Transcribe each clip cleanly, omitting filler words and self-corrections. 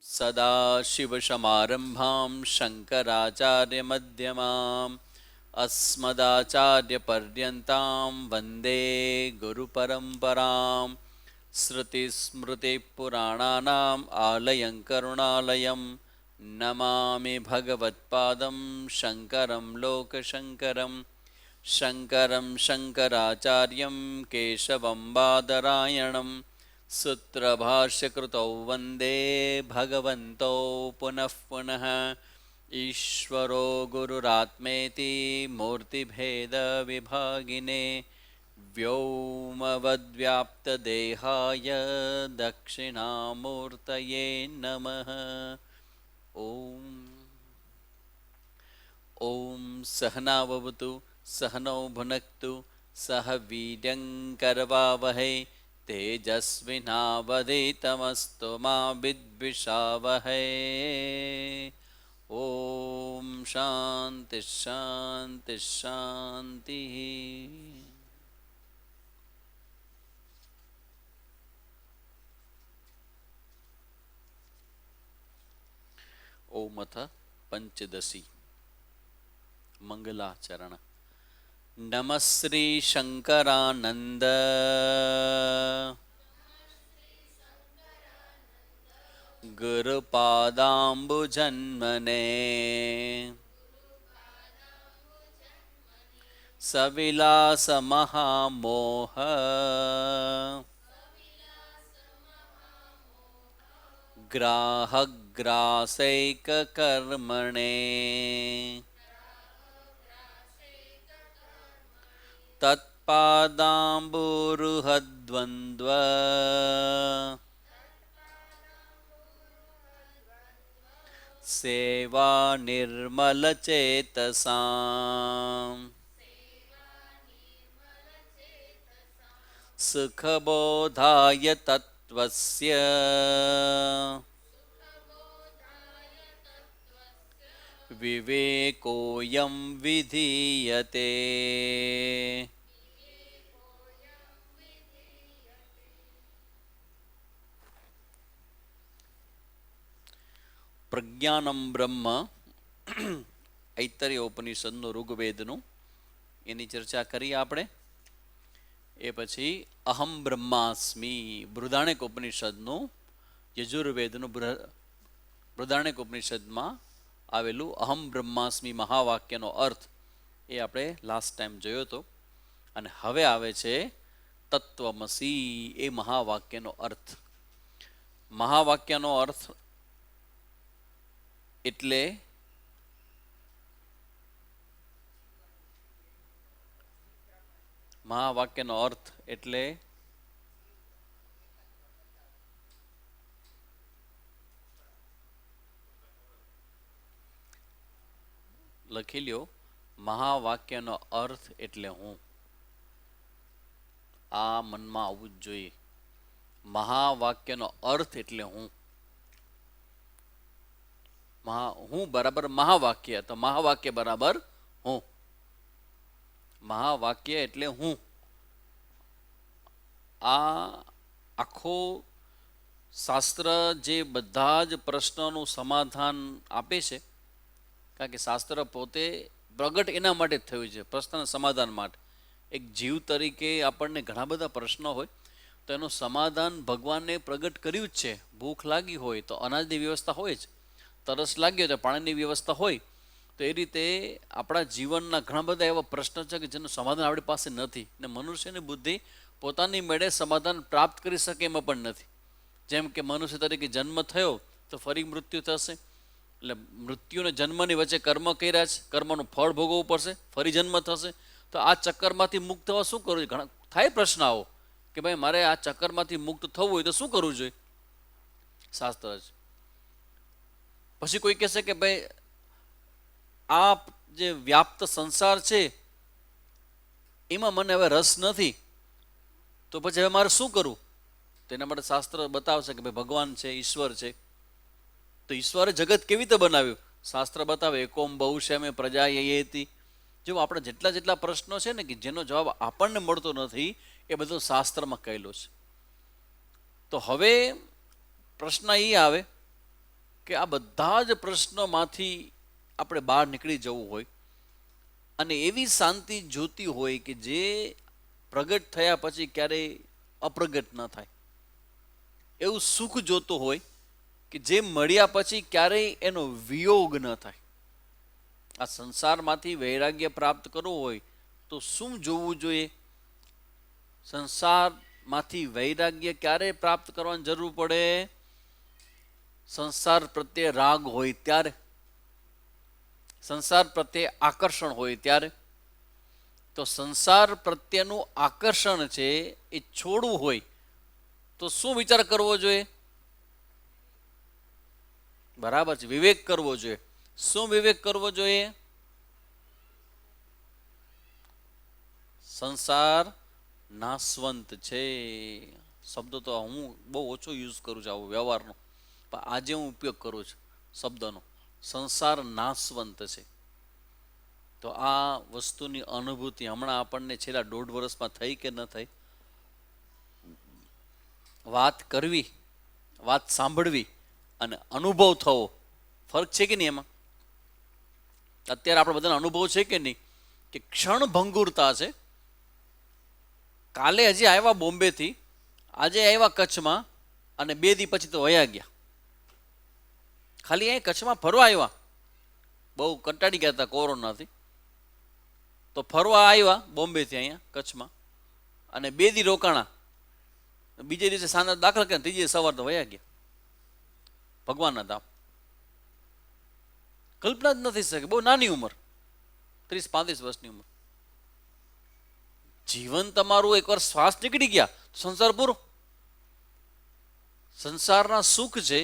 सदाशिवसमारम्भां शङ्कराचार्यमध्यमाम् अस्मदाचार्यपर्यन्तां वन्दे गुरुपरम्पराम्। श्रुतिस्मृतिपुराणानाम् आलयं करुणालयं नमामि भगवत्पादं शङ्करं लोकशङ्करं। शङ्करं शङ्कराचार्यं केशवं बादरायणं सूत्रभाष्यकृतौ वन्दे भगवन्तौ पुनः पुनः। ईश्वरो गुरुरात्मेति मूर्तिभेदविभागिने व्योमवद्व्याप्तदेहाय दक्षिणामूर्तये नमः। ॐ ॐ सहनाववतु सहनौ भुनक्तु सह वीर्यङ्करवावहै तेजस्विनावधीतमस्तु मा विद्विषावहै। ॐ शान्ति शान्ति शान्तिः। ओम अथ पंचदशी मंगलाचरण। नमः श्री शंकरानंद गुरुपादाम्बुजन्मने सविलास महामोह ग्राहग्रासैककर्मणे तत्पादाम्बुरुहद्वन्द्व सेवा निर्मलचेतसाम् सुखबोधाय तत्त्वस्य विवेकोऽयं विधीयते। પ્રજ્ઞાનમ બ્રહ્મ ઐતરેય ઉપનિષદનું ઋગ્વેદનું એની ચર્ચા કરી આપણે. એ પછી અહમ બ્રહ્માસ્મિ બૃહદારણ્યક ઉપનિષદનું યજુર્વેદનું બૃહદારણ્યક ઉપનિષદમાં આવેલું અહમ બ્રહ્માસ્મિ મહાવાક્યનો અર્થ એ આપણે લાસ્ટ ટાઈમ જોયો હતો. અને હવે આવે છે તત્વમસી એ મહાવાક્યનો અર્થ. મહાવાક્યનો અર્થ એટલે મહાવાક્યનો અર્થ એટલે લખી લ્યો. મહાવાક્યનો અર્થ એટલે હું. આ મનમાં આવવું જ જોઈએ. મહાવાક્યનો અર્થ એટલે હું. હું બરાબર મહાવાક્ય, તો મહાવાક્ય બરાબર હું. મહાવાક્ય એટલે હું. આ આખો શાસ્ત્ર જે બધા જ પ્રશ્નોનું સમાધાન આપે છે, કારણ કે શાસ્ત્ર પોતે પ્રગટ એના માટે જ થયું છે, પ્રશ્નના સમાધાન માટે. એક જીવ તરીકે આપણને ઘણા બધા પ્રશ્નો હોય તો એનું સમાધાન ભગવાને પ્રગટ કર્યું જ છે. ભૂખ લાગી હોય તો અનાજની વ્યવસ્થા હોય જ, તરસ લાગી હોય તો પાણીની વ્યવસ્થા હોય. તો એ રીતે આપણા જીવનના ઘણા બધા એવા પ્રશ્નો છે કે જેનું સમાધાન આપણી પાસે નથી, ને મનુષ્યની બુદ્ધિ પોતાની મેળે સમાધાન પ્રાપ્ત કરી શકે એમાં પણ નથી. જેમ કે મનુષ્ય તરીકે જન્મ થયો તો ફરી મૃત્યુ થશે, એટલે મૃત્યુને જન્મની વચ્ચે કર્મ કર્યા છે, કર્મનું ફળ ભોગવવું પડશે, ફરી જન્મ થશે. તો આ ચક્કરમાંથી મુક્ત થવા શું કરવું જોઈએ? ઘણા થાય પ્રશ્ન આવો કે ભાઈ મારે આ ચક્કરમાંથી મુક્ત થવું હોય તો શું કરવું જોઈએ? શાસ્ત્ર જ. પછી કોઈ કહેશે કે ભાઈ આ જે વ્યાપ્ત સંસાર છે એમાં મને હવે રસ નથી, તો પછી હવે મારે શું કરવું? તો એના માટે શાસ્ત્ર બતાવશે કે ભાઈ ભગવાન છે, ઈશ્વર છે. તો ઈશ્વરે જગત કેવી રીતે બનાવ્યું? શાસ્ત્ર બતાવે એકોમ બહુશ્યામે પ્રજા યયેતિ. જો આપણે જેટલા પ્રશ્નો છે ને કે જેનો જવાબ આપણને મળતો નથી, એ બધું શાસ્ત્રમાં કહેલું છે. તો હવે પ્રશ્ન એ આવે કે આ બધા જ પ્રશ્નોમાંથી આપણે બહાર નીકળી જવું હોય અને એવી શાંતિ જોતી હોય કે જે પ્રગટ થયા પછી ક્યારેય અપ્રગટ ન થાય, એવું સુખ જોતું હોય કે જે મળ્યા પછી ક્યારેય એનો વિયોગ ન થાય. આ સંસારમાંથી વૈરાગ્ય પ્રાપ્ત કરવું હોય તો શું જોવું જોઈએ? સંસારમાંથી વૈરાગ્ય ક્યારે પ્રાપ્ત કરવાની જરૂર પડે? સંસાર પ્રત્યે રાગ હોય ત્યારે, સંસાર પ્રત્યે આકર્ષણ હોય ત્યારે. તો સંસાર પ્રત્યેનું આકર્ષણ છે એ છોડવું હોય તો શું વિચાર કરવો જોઈએ? બરાબર છે, વિવેક કરવો જોઈએ. શું વિવેક કરવો જોઈએ? સંસાર નાશવંત છે. શબ્દ તો હું બહુ ઓછો યુઝ કરું છું આવો વ્યવહારનો, પણ આજે હું ઉપયોગ કરું છું શબ્દનો. સંસાર નાશવંત છે. તો આ વસ્તુની અનુભૂતિ હમણાં આપણને છેલ્લા 1.5 વર્ષમાં થઈ કે ન થઈ? વાત કરવી, વાત સાંભળવી અને અનુભવ થવો, ફરક છે કે નહીં એમાં? અત્યારે આપણે બધાનો અનુભવ છે કે નહીં કે ક્ષણભંગુરતા છે. કાલે હજી આવ્યા બોમ્બેથી, આજે આવ્યા કચ્છમાં અને 2 દી પછી તો વયા ગયા. ખાલી અહીં કચ્છમાં ફરવા આવ્યા, બહુ કંટાળી ગયા હતા કોરોનાથી, તો ફરવા આવ્યા બોમ્બેથી અહીંયા કચ્છમાં અને 2 દી રોકાણા. બીજે દિવસે સાંજે દાખલ કર્યા, ત્રીજે સવાર તો વયા ગયા ભગવાનના ધામ. કલ્પના જ નથી શકે. બહુ નાની ઉંમર, 30-35 વર્ષની ઉંમર. જીવન તમારું એકવાર શ્વાસ નીકળી ગયા સંસાર પૂરો. સંસારના સુખ છે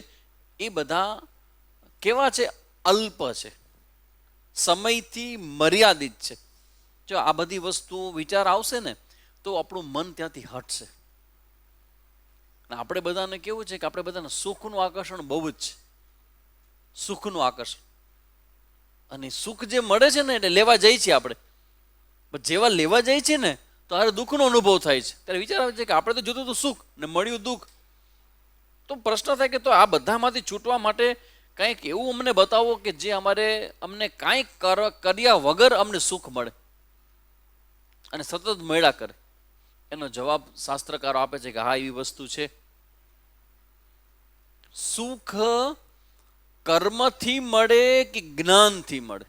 એ બધા કેવા છે? અલ્પ છે, સમયથી મર્યાદિત છે. જો આ બધી વસ્તુ વિચાર આવશે ને તો આપણું મન ત્યાંથી હટશે. આપણે બધાને કેવું છે કે આપણે બધાને સુખનું આકર્ષણ બહુ જ છે, સુખનું આકર્ષણ. અને સુખ જે મળે છે ને એટલે લેવા જઈએ છીએ આપણે, પણ જેવા લેવા જાય છે ને તો હારે દુઃખનો અનુભવ થાય છે. ત્યારે વિચાર આવે છે કે આપણે તો જોતું હતું સુખ ને મળ્યું દુઃખ. તો પ્રશ્ન થાય કે તો આ બધામાંથી છૂટવા માટે કંઈક એવું અમને બતાવો કે જે અમને કાંઈક કર્યા વગર અમને સુખ મળે અને સતત મળ્યા કરે. એનો જવાબ શાસ્ત્રકારો આપે છે કે હા, એવી વસ્તુ છે. સુખ કર્મથી મળે કે જ્ઞાનથી મળે?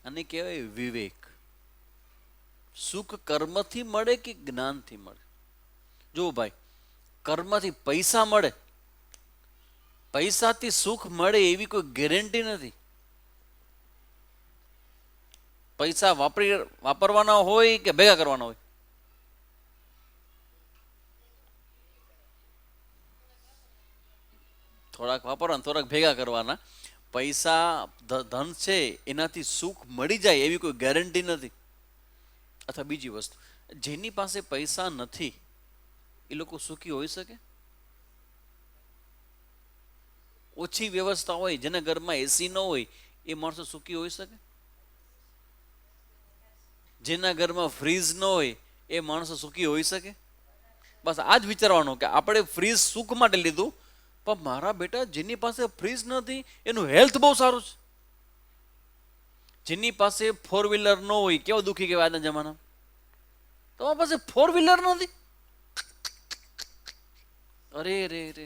અને કહેવાય વિવેક. સુખ કર્મથી મળે કે જ્ઞાનથી મળે? જો ભાઈ, કર્મથી પૈસા મળે, પૈસાથી સુખ મળે એવી કોઈ ગેરંટી નથી. પૈસા વાપરવાના હોય કે ભેગા કરવાના હોય? થોડાક વાપરવાના, થોડાક ભેગા કરવાના. પૈસા ધન છે એનાથી સુખ મળી જાય એવી કોઈ ગેરંટી નથી. અથવા બીજી વસ્તુ, જેની પાસે પૈસા નથી એ લોકો સુખી હોઈ શકે? ઓછી વ્યવસ્થા હોય, જેના ઘરમાં એસી ન હોય એ માણસો સુખી હોઈ શકે? જેના ઘરમાં ફ્રીજ ન હોય એ માણસો સુખી હોઈ શકે? બસ આ જ વિચારવાનું કે આપણે ફ્રીજ સુખ માટે લીધું, પણ મારા બેટા જેની પાસે ફ્રીજ નથી એનું હેલ્થ બહુ સારું છે. જેની પાસે 4 વ્હીલર ન હોય કેવો દુઃખી કહેવાય આજના જમાનામાં. તમારી પાસે 4 વ્હીલર નથી, અરે રે રે,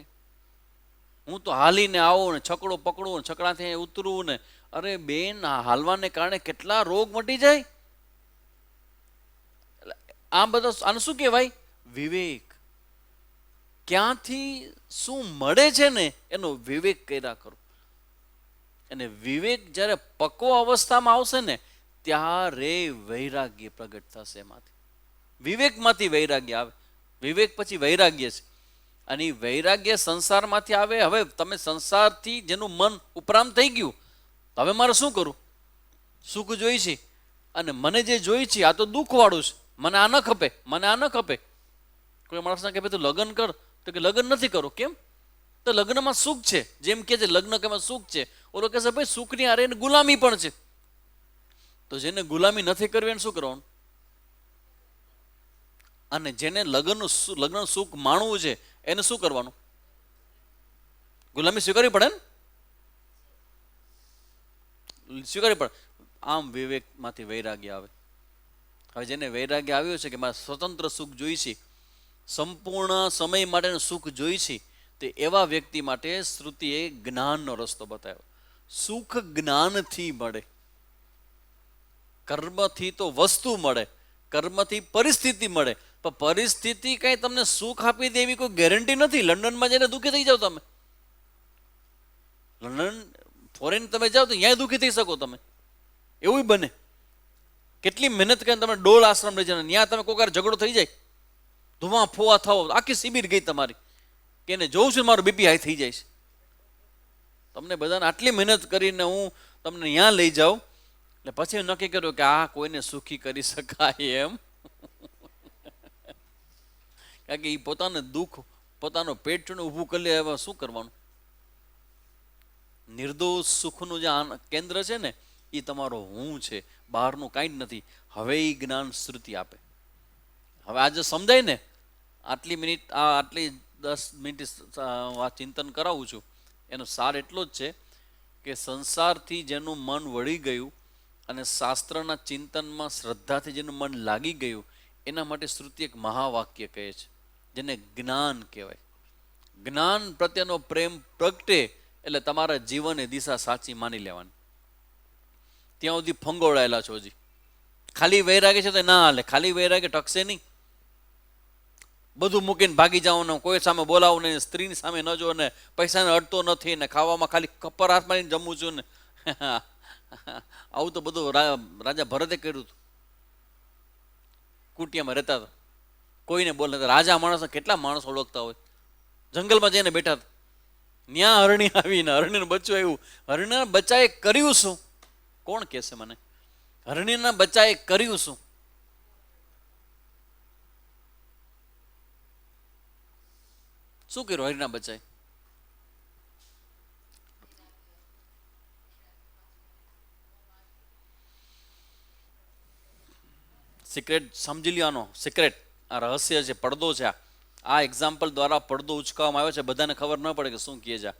હું તો હાલીને આવું ને છકડો પકડું ને છકડાથી ઉતરવું ને, અરે બેન, હાલવાને કારણે કેટલા રોગ મટી જાય. આ બધા આને શું કહેવાય? વિવેક. ક્યાંથી શું મળે છે ને એનો વિવેક કર્યા કરો. અને વિવેક જ્યારે પક્વ અવસ્થામાં આવશે ને ત્યારે વૈરાગ્ય પ્રગટ થશે. એમાંથી વિવેકમાંથી વૈરાગ્ય આવે. વિવેક પછી વૈરાગ્ય છે, અને એ વૈરાગ્ય સંસારમાંથી આવે. હવે તમે સંસારથી જેનું મન ઉપરામ થઈ ગયું, તો હવે મારે શું કરું? સુખ જોઈ છે અને મને જે જોઈ છે આ તો દુઃખ વાળું છે, મને આ ન ખપે, મને આ ન ખપે. કોઈ માણસને કહે તું લગ્ન કર, તો કે લગ્ન નથી કરો. કેમ? તો લગ્નમાં સુખ છે. જેમ કે લગ્ન કેમાં સુખ છે, ઓલો કહે છે ભાઈ સુખની હારે ગુલામી પણ છે. તો જેને ગુલામી નથી કરવી એને શું કરવાનું? અને જેને લગ્ન સુખ માણવું છે એને શું કરવાનું? ગુલામી સ્વીકારવી પડે ને, સ્વીકારવી પડે. આમ વિવેકમાંથી વૈરાગ્ય આવે. હવે જેને વૈરાગ્ય આવ્યો છે કે મારે સ્વતંત્ર સુખ જોઈશે, સંપૂર્ણ સમય માટેનું સુખ જોઈશે, તે એવા વ્યક્તિ માટે શ્રુતિએ જ્ઞાનનો રસ્તો બતાવ્યો. સુખ જ્ઞાનથી મળે. કર્મથી તો વસ્તુ મળે, કર્મથી પરિસ્થિતિ મળે, પણ પરિસ્થિતિ કઈ તમને સુખ આપી દે એવી કોઈ ગેરંટી નથી. લંડનમાં જઈને દુઃખી થઈ જાઓ તમે, લંડન ફોરેન તમે જાઓ તો ત્યાં દુઃખી થઈ શકો તમે, એવું બને. કેટલી મહેનત કરીને તમે ડોલ આશ્રમ લઈ જાય, ત્યાં તમે કોઈ વાર ઝઘડો થઈ જાય, ધુઆ ફોવા થાવ, આખી શિબિર ગઈ તમારી, કે એને જોઉં છું મારું બીપી હાઈ થઈ જાય છે. તમને બધાને આટલી મહેનત કરીને હું તમને ત્યાં લઈ જાઉં, એટલે પછી નક્કી કર્યું કે આ કોઈને સુખી કરી શકાય એમ. કારણ કે એ પોતાનું દુઃખ પોતાનું પેટ ઊભું કરી લે, હવે શું કરવાનું? નિર્દોષ સુખનું જે કેન્દ્ર છે ને, એ તમારો હું છે, બહારનું કાંઈ જ નથી. હવે એ જ્ઞાન શ્રુતિ આપે. હવે આજે સમજાય ને, આટલી મિનિટ આટલી 10 મિનિટ ચિંતન કરાવું છું, એનો સાર એટલો જ છે કે સંસારથી જેનું મન વળી ગયું અને શાસ્ત્રના ચિંતનમાં શ્રદ્ધાથી જેનું મન લાગી ગયું, એના માટે શ્રુતિ એક મહાવાક્ય કહે છે, જેને જ્ઞાન કહેવાય. જ્ઞાન પ્રત્યેનો પ્રેમ પ્રગટે એટલે તમારા જીવનની દિશા સાચી માની લેવાની. ત્યાં સુધી ફંગોળાયેલા છો, હજી ખાલી વૈરાગ્ય છે તો ના હાલે. ખાલી વૈરાગ્ય ટકશે નહીં. બધું મૂકીને ભાગી જવાનું, કોઈ સામે બોલાવું નહીં, સ્ત્રીની સામે ન જો, ને પૈસાને અડતો નથી, ને ખાવામાં ખાલી કપર હાથ મારીને જમું છું ને. આવું તો બધું રાજા ભરતે કર્યું હતું. કુટિયામાં રહેતા હતા, કોઈને બોલે. રાજા માણસ કેટલા માણસ ઓળખતા હોય. જંગલમાં જઈને બેઠા હતા, ત્યાં હરણી આવીને હરણીનું બચ્ચું આવ્યું. હરણીના બચ્ચાએ કર્યું શું? કોણ કહેશે મને? હરણીના બચ્ચાએ કર્યું શું? શું કર્યું હરણીના બચ્ચાએ? સિક્રેટ સમજી લ્યો. સિક્રેટ આ રહસ્ય છે, પડદો છે. આ એક્ઝામ્પલ દ્વારા પડદો ઉચકાવવામાં આવ્યો છે, બધાને ખબર ન પડે કે શું કહે છે.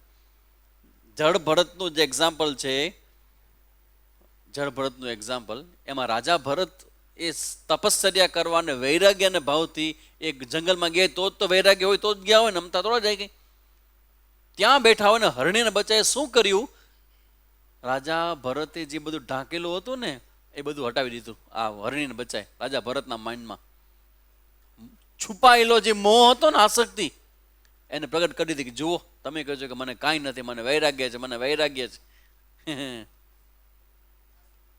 જળ ભરતનું જે એક્ઝામ્પલ છે, જળ ભરતનું એક્ઝામ્પલ, એમાં રાજા ભરત એ તપશ્ચર્યા કરવા અને વૈરાગ્ય અને ભાવથી એક જંગલમાં ગયા, તો જ તો વૈરાગ્ય હોય તો જ ગયા હોય ને, અમતા થોડા જાય ગઈ. ત્યાં બેઠા હોય ને હરણીને બચ્ચાએ શું કર્યું? રાજા ભરતે જે બધું ઢાંકેલું હતું ને, એ બધું હટાવી દીધું. આ હરણીને બચ્ચાએ રાજા ભરતના માઇન્ડમાં છુપાયેલો જે મોહ હતો ને, આસક્તિ, એને પ્રગટ કરી દીધી કે જુઓ, તમે કહો છો કે મને કાંઈ નથી, મને વૈરાગ્ય છે, મને વૈરાગ્ય છે.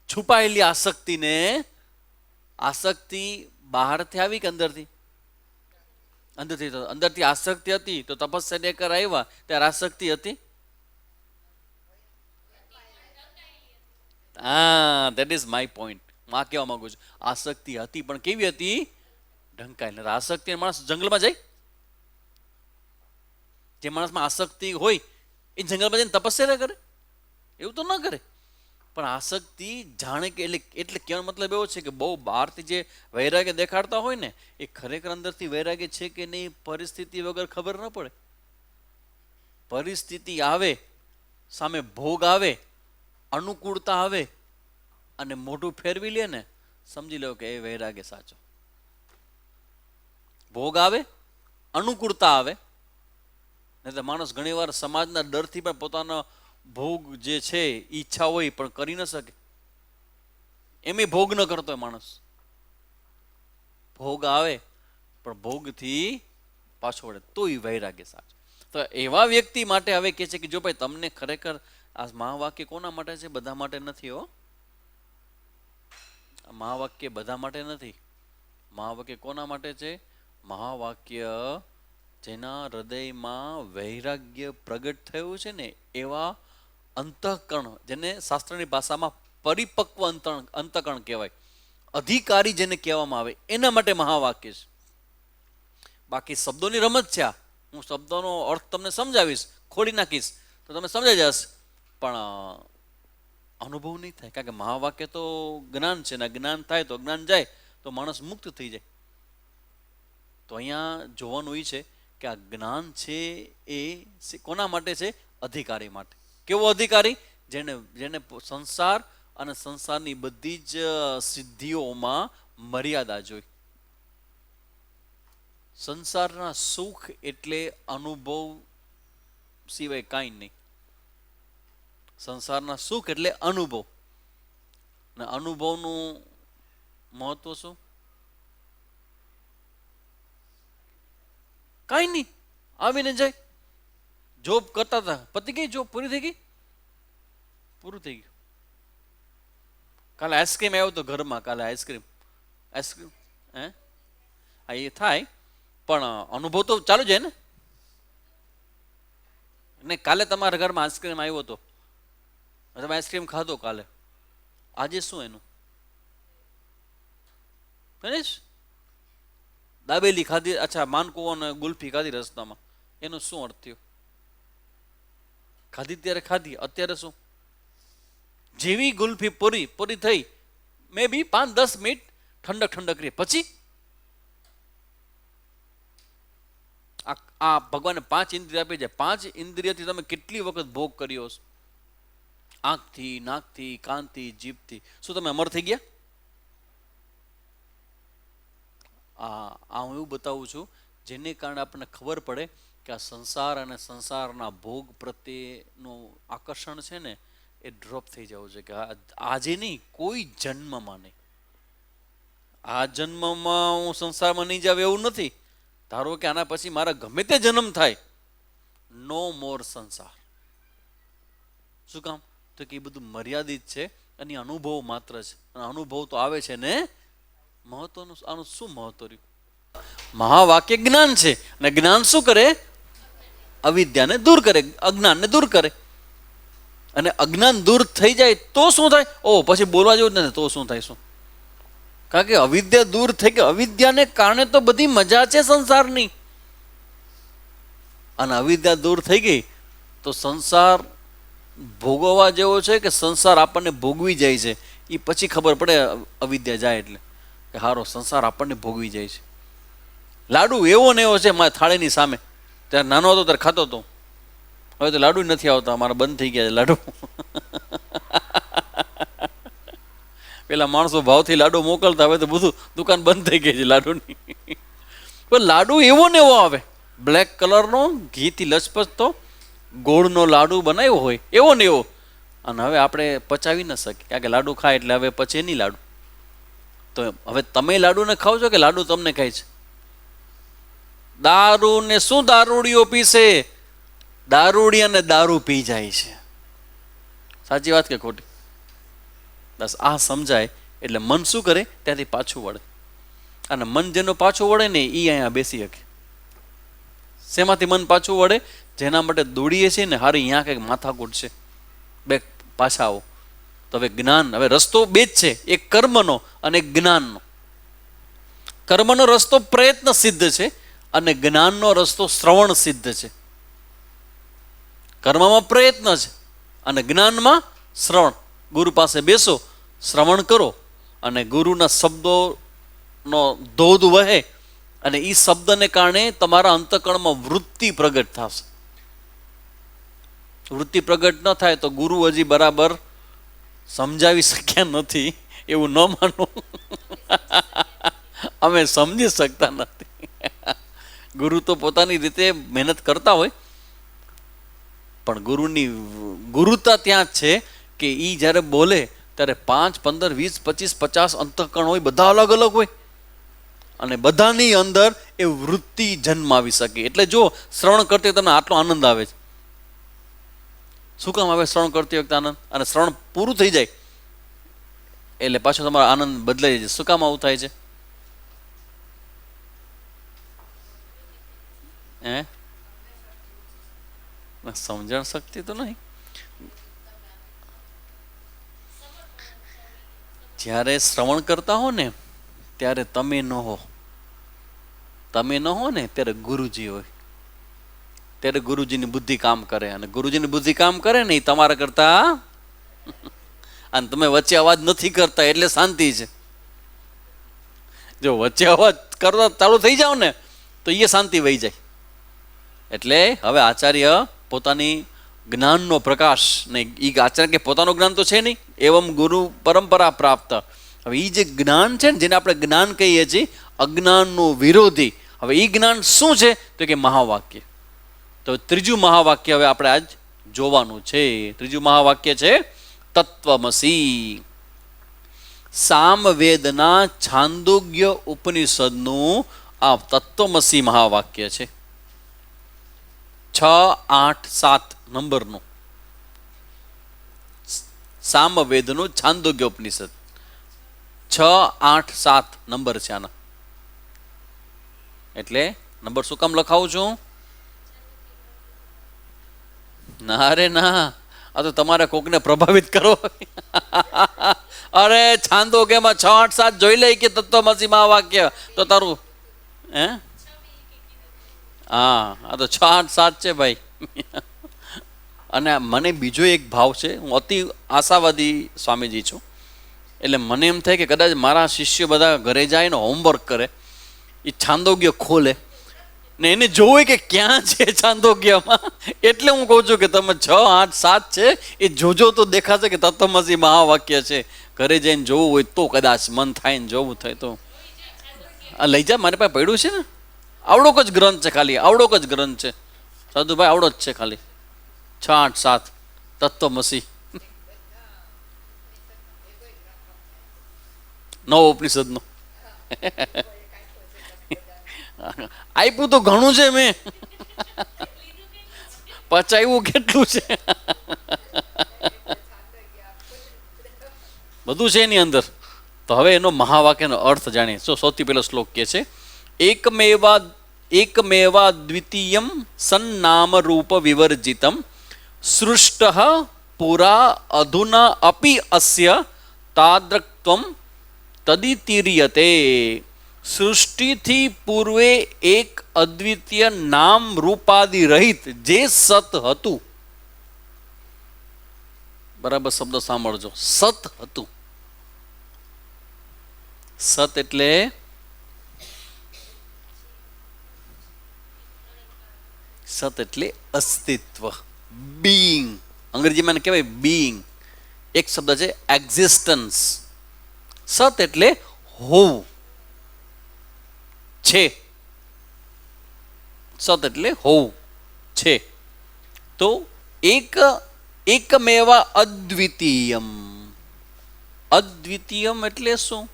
છુપાયેલી આસક્તિને, આસક્તિ બહારથી આવી કે અંદરથી? અંદરથી. તો અંદરથી આસક્તિ હતી તો તપસ્યા કર આવ્યા ત્યારે આસક્તિ હતી. હા, ધેટ ઇઝ માય પોઈન્ટ. હું આ કહેવા માંગુ છું, આસક્તિ હતી, પણ કેવી હતી? ઢંકાયેલી. આસક્તિ માણસ જંગલમાં જાય, જે માણસમાં આસક્તિ હોય એ જંગલમાં જઈને તપસ્યા કરે? એવું તો ન કરે. પણ આસક્તિ જાણે કે, એટલે કહેવાનો મતલબ એવો છે કે બહુ બહારથી જે વૈરાગ્ય દેખાડતા હોય ને, એ ખરેખર અંદરથી વૈરાગ્ય છે કે નહીં, પરિસ્થિતિ વગર ખબર ન પડે. પરિસ્થિતિ આવે, સામે ભોગ આવે, અનુકૂળતા આવે અને મોઢું ફેરવી લે ને, સમજી લો કે એ વૈરાગ્ય સાચો. ભોગ આવે, અનુકૂળતા આવે, નહીં તો માણસ ઘણીવાર સમાજના ડરથી પણ પોતાનો ભોગ જે છે ઈચ્છા હોય પણ કરી ન શકે, એમ ભોગ ન કરતો હોય માણસ. ભોગ આવે પણ ભોગથી પાછો વળે તો એ વૈરાગ્ય સાચો. તો એવા વ્યક્તિ માટે હવે કહે છે કે જો ભાઈ તમને ખરેખર આ મહાવાક્ય કોના માટે છે? બધા માટે નથી હો. મહાવાક્ય બધા માટે નથી. મહાવાક્ય કોના માટે છે? મહાવાક્ય જેના હૃદયમાં વૈરાગ્ય પ્રગટ થયું છે ને, એવા અંતઃકરણ, જેને શાસ્ત્રની ભાષામાં પરિપક્વ અંતઃકરણ કહેવાય, અધિકારી જેને કહેવામાં આવે, એના માટે મહાવાક્ય છે. બાકી શબ્દોની રમત છે આ. હું શબ્દોનો અર્થ તમને સમજાવીશ, ખોલી નાખીશ તો તમે સમજાઈ જશે, પણ અનુભવ નહીં થાય. કારણ કે મહાવાક્ય તો જ્ઞાન છે ને, જ્ઞાન થાય તો જ્ઞાન જાય તો માણસ મુક્ત થઈ જાય. તો અહીંયા જોવાનું એ છે કે આ જ્ઞાન છે એ કોના માટે છે? અધિકારી માટે. કેવો અધિકારી? જેને જેને સંસાર અને સંસારની બધી જ સિદ્ધિઓમાં મર્યાદા જોઈ. સંસારના સુખ એટલે અનુભવ સિવાય કાંઈ નહીં. સંસારના સુખ એટલે અનુભવ, ને અનુભવનું મહત્વ શું? કાંઈ નહીં, આવીને જાય. જોબ કરતા હતા, પતી ગઈ જોબ, પૂરી થઈ ગઈ, પૂરું થઈ ગયું. કાલે આઈસ્ક્રીમ આવ્યો તો ઘરમાં, કાલે આઈસ્ક્રીમ હે હા એ થાય, પણ અનુભવ તો ચાલુ જાય ને. કાલે તમારા ઘરમાં આઈસ્ક્રીમ આવ્યો હતો, તમે આઈસ્ક્રીમ ખાધો કાલે, આજે શું એનું ફિનિશ? દાબેલી ખાધી, અચ્છા માનકુવો અને ગુલ્ફી ખાધી રસ્તામાં, એનો શું અર્થ થયો? ખાધી ત્યારે ખાધી, અત્યારે શું? જેવી ગુલ્ફી પૂરી થઈ, મે બી 5-10 મિનિટ ઠંડક રહી, પછી આ ભગવાને 5 ઇન્દ્રિય આપી જાય. 5 ઇન્દ્રિયથી તમે કેટલી વખત ભોગ કર્યો છો? આંખથી, નાકથી, કાનથી, જીભથી. શું તમે અમર થઈ ગયા? આ હું એવું બતાવું છું જેને કારણે આપણને ખબર પડે કે આ સંસાર અને સંસારના ભોગ પ્રત્યેનું આકર્ષણ છે ને, એ ડ્રોપ થઈ જવું છે. કે આજે નહીં, કોઈ જન્મમાં નહીં. આ જન્મમાં હું સંસારમાં નહીં જાવ એવું નથી. ધારો કે આના પછી મારા ગમે તે જન્મ થાય, નો મોર સંસાર. શું કામ? તો કે એ બધું મર્યાદિત છે અને અનુભવ માત્ર છે. અનુભવ તો આવે છે ને, મહત્વનું આનું શું મહત્વ રહ્યું? મહાવાક્ય જ્ઞાન છે, અને જ્ઞાન શું કરે? અવિદ્યાને દૂર કરે, અજ્ઞાનને દૂર કરે. અને અજ્ઞાન દૂર થઈ જાય તો શું થાય? પછી બોલવા જેવું જ નથી. તો શું થાય? શું? કારણ કે અવિદ્યા દૂર થઈ ગઈ. અવિદ્યાને કારણે તો બધી મજા છે સંસારની. અને અવિદ્યા દૂર થઈ ગઈ તો સંસાર ભોગવવા જેવો છે કે સંસાર આપણને ભોગવી જાય છે, એ પછી ખબર પડે અવિદ્યા જાય એટલે, કે હારો સંસાર આપણને ભોગવી જાય છે. લાડુ એવો ને એવો છે મારા થાળીની સામે. ત્યારે નાનો હતો ત્યારે ખાતો હતો, હવે તો લાડુ નથી આવતા, અમારા બંધ થઈ ગયા છે લાડુ. પેલા માણસો ભાવથી લાડુ મોકલતા, હવે તો બધું દુકાન બંધ થઈ ગઈ છે લાડુની. પણ લાડુ એવો ને એવો આવે, બ્લેક કલરનો, ઘીથી લચપચતો ગોળનો લાડુ બનાવ્યો હોય એવો ને એવો. અને હવે આપણે પચાવી ન શકીએ, કારણ કે લાડુ ખાય એટલે હવે પચે નહીં લાડુ. તો હવે તમે લાડુને ખાવ છો કે લાડુ તમને ખાય છે? દારૂ ને શું દારૂડીઓ પીશે? દારૂડી અને દારૂ પી જાય છે. સાચી વાત કે ખોટી? બસ આ સમજાય એટલે મન શું કરે? ત્યાંથી પાછું વળે. અને મન જેનો પાછું વળે ને એ અહીંયા બેસી શકે. શેમાંથી મન પાછું વળે? જેના માટે દોડીએ છીએ ને, હારી અહીંયા કંઈક માથાકૂટ છે, બે પાછા આવો. તો હવે જ્ઞાન, હવે રસ્તો બે જ છે, એક કર્મનો અને એક જ્ઞાનનો. કર્મનો રસ્તો પ્રયત્ન સિદ્ધ છે અને જ્ઞાનનો રસ્તો શ્રવણ સિદ્ધ છે. કર્મમાં પ્રયત્ન છે અને જ્ઞાનમાં શ્રવણ. ગુરુ પાસે બેસો, શ્રવણ કરો, અને ગુરુના શબ્દોનો ધોધ વહે, અને એ શબ્દને કારણે તમારા અંતઃકરણમાં વૃત્તિ પ્રગટ થશે. વૃત્તિ પ્રગટ ન થાય તો ગુરુ હજી બરાબર સમજાવી શક્યા નથી એવું ન માનો. અમે સમજી શકતા નથી. ગુરુ તો પોતાની રીતે મહેનત કરતા હોય, પણ ગુરુની ગુરુતા ત્યાં જ છે કે એ જ્યારે બોલે ત્યારે 5, 15, 20, 25, 50 અંતઃકરણ હોય, બધા અલગ અલગ હોય, અને બધાની અંદર એ વૃત્તિ જન્માવી શકે. એટલે જો શ્રવણ કરતી તમને આટલો આનંદ આવે છે, શું કામ આવે? શ્રવણ કરતી વખતે આનંદ. અને શ્રવણ પૂરું થઈ જાય એટલે પાછો તમારો આનંદ બદલાઈ જાય. શું કામ આવું થાય છે? સમજણ શક્તિ તો નહીં. જ્યારે શ્રવણ કરતા હો ને ત્યારે તમે ન હો ને ત્યારે ગુરુજી હોય. ત્યારે ગુરુજીની બુદ્ધિ કામ કરે, અને ગુરુજીની બુદ્ધિ કામ કરે ને એ તમારા કરતા, અને તમે વચ્ચે અવાજ નથી કરતા એટલે શાંતિ છે. જો વચ્ચે અવાજ કરતા ચાલુ થઈ જાવ ને તો એ શાંતિ વહી જાય. એટલે હવે આચાર્ય પોતાની જ્ઞાનનો પ્રકાશ ને એ આચાર્ય કે પોતાનું જ્ઞાન તો છે નહીં, એવમ ગુરુ પરંપરા પ્રાપ્ત. હવે એ જે જ્ઞાન છે ને, જેને આપણે જ્ઞાન કહીએ છીએ, અજ્ઞાનનું વિરોધી, હવે એ જ્ઞાન શું છે તો કે મહાવાક્ય. તો ત્રીજું મહાવાક્ય હવે આપણે આજ જોવાનું છે. ત્રીજું મહાવાક્ય છે તત્વમસી. સામવેદના છાંદોગ્ય ઉપનિષદનું આ તત્વમસી મહાવાક્ય છે. 6, 8, 7 નંબરનું સામવેદનું છાંદોગ્ય ઉપનિષદ. 6, 8, 7 નંબર છે આના. એટલે નંબર શું કામ લખાવું છું? ના રે ના, આ તો તમારે કોકને પ્રભાવિત કરો. અરે છાંદોગ્યમાં 6, 8, 7 જોઈ લે કે તત્વમસી મહાવાક્ય તો તારું હે. હા, આ તો 6, 8, 7 છે ભાઈ. અને મને બીજો એક ભાવ છે, હું અતિ આશાવાદી સ્વામીજી છું. એટલે મને એમ થાય કે કદાચ મારા શિષ્ય બધા ઘરે જાય ને હોમવર્ક કરે, એ છાંદોગ્ય ખોલે ને એને જોવે કે ક્યાં છે છાંદોગ્યમાં. એટલે હું કહું છું કે તમે 6, 8, 7 છે એ જોજો તો દેખાશે કે તત્વમસી મહાવાક્ય છે. ઘરે જઈને જોવું હોય તો કદાચ મન થાય ને જોવું થાય તો આ લઈ જા, મારી પાસે પડ્યું છે ને, આવડોક જ ગ્રંથ છે ખાલી, આવડોક જ ગ્રંથ છે સાધુભાઈ, આવડો જ છે ખાલી. 6, 8, 7 તત્વમસી નવો ઉપનિષદનો. આપ્યું તો ઘણું છે, મેં પચાવ્યું કેટલું છે, બધું છે એની અંદર. તો હવે એનો મહાવાક્યનો અર્થ જાણીએ. સૌથી પહેલો શ્લોક કે છે એકમેવા દ્વિતીયમ સન્નામ રૂપ વિવર્જિતમ સૃષ્ટ પુરા અધુના અપી અસ્ય તાદ્રક્ત્વમ તદિતિર્યતે. સૃષ્ટિથી પૂર્વે એક અદ્વિતીય નામ રૂપાદિ રહિત જે સત હતું. બરાબર શબ્દ સાંભળજો, સત હતું. સત એટલે અસ્તિત્વ, બીઈંગ. અંગ્રેજીમાં એને કહેવાય બીઈંગ. એક શબ્દ છે એક્ઝિસ્ટન્સ. સત એટલે હોવું છે. સત એટલે હોવું છે. તો એકમેવા અદ્વિતીયમ. અદ્વિતીયમ એટલે શું?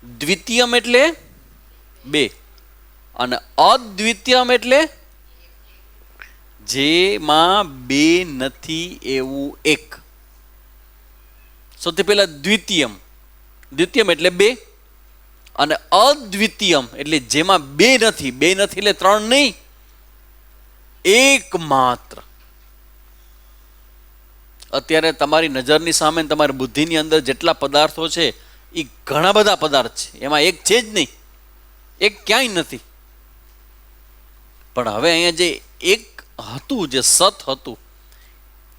દ્વિતીયમ એટલે બે, અને અદ્વિતીયમ એટલે જેમાં બે નથી એવું એક. સૌથી પહેલા દ્વિતીયમ. દ્વિતીયમ એટલે બે, અને અદ્વિતીયમ એટલે જેમાં બે નથી. બે નથી એટલે ત્રણ નહીં, એકમાત્ર. અત્યારે તમારી નજરની સામે, તમારી બુદ્ધિની અંદર જેટલા પદાર્થો છે એ ઘણા બધા પદાર્થ છે, એમાં એક છે જ નહીં, એક ક્યાંય નથી. પણ હવે અહીંયા જે એક હતું, જે સત હતું,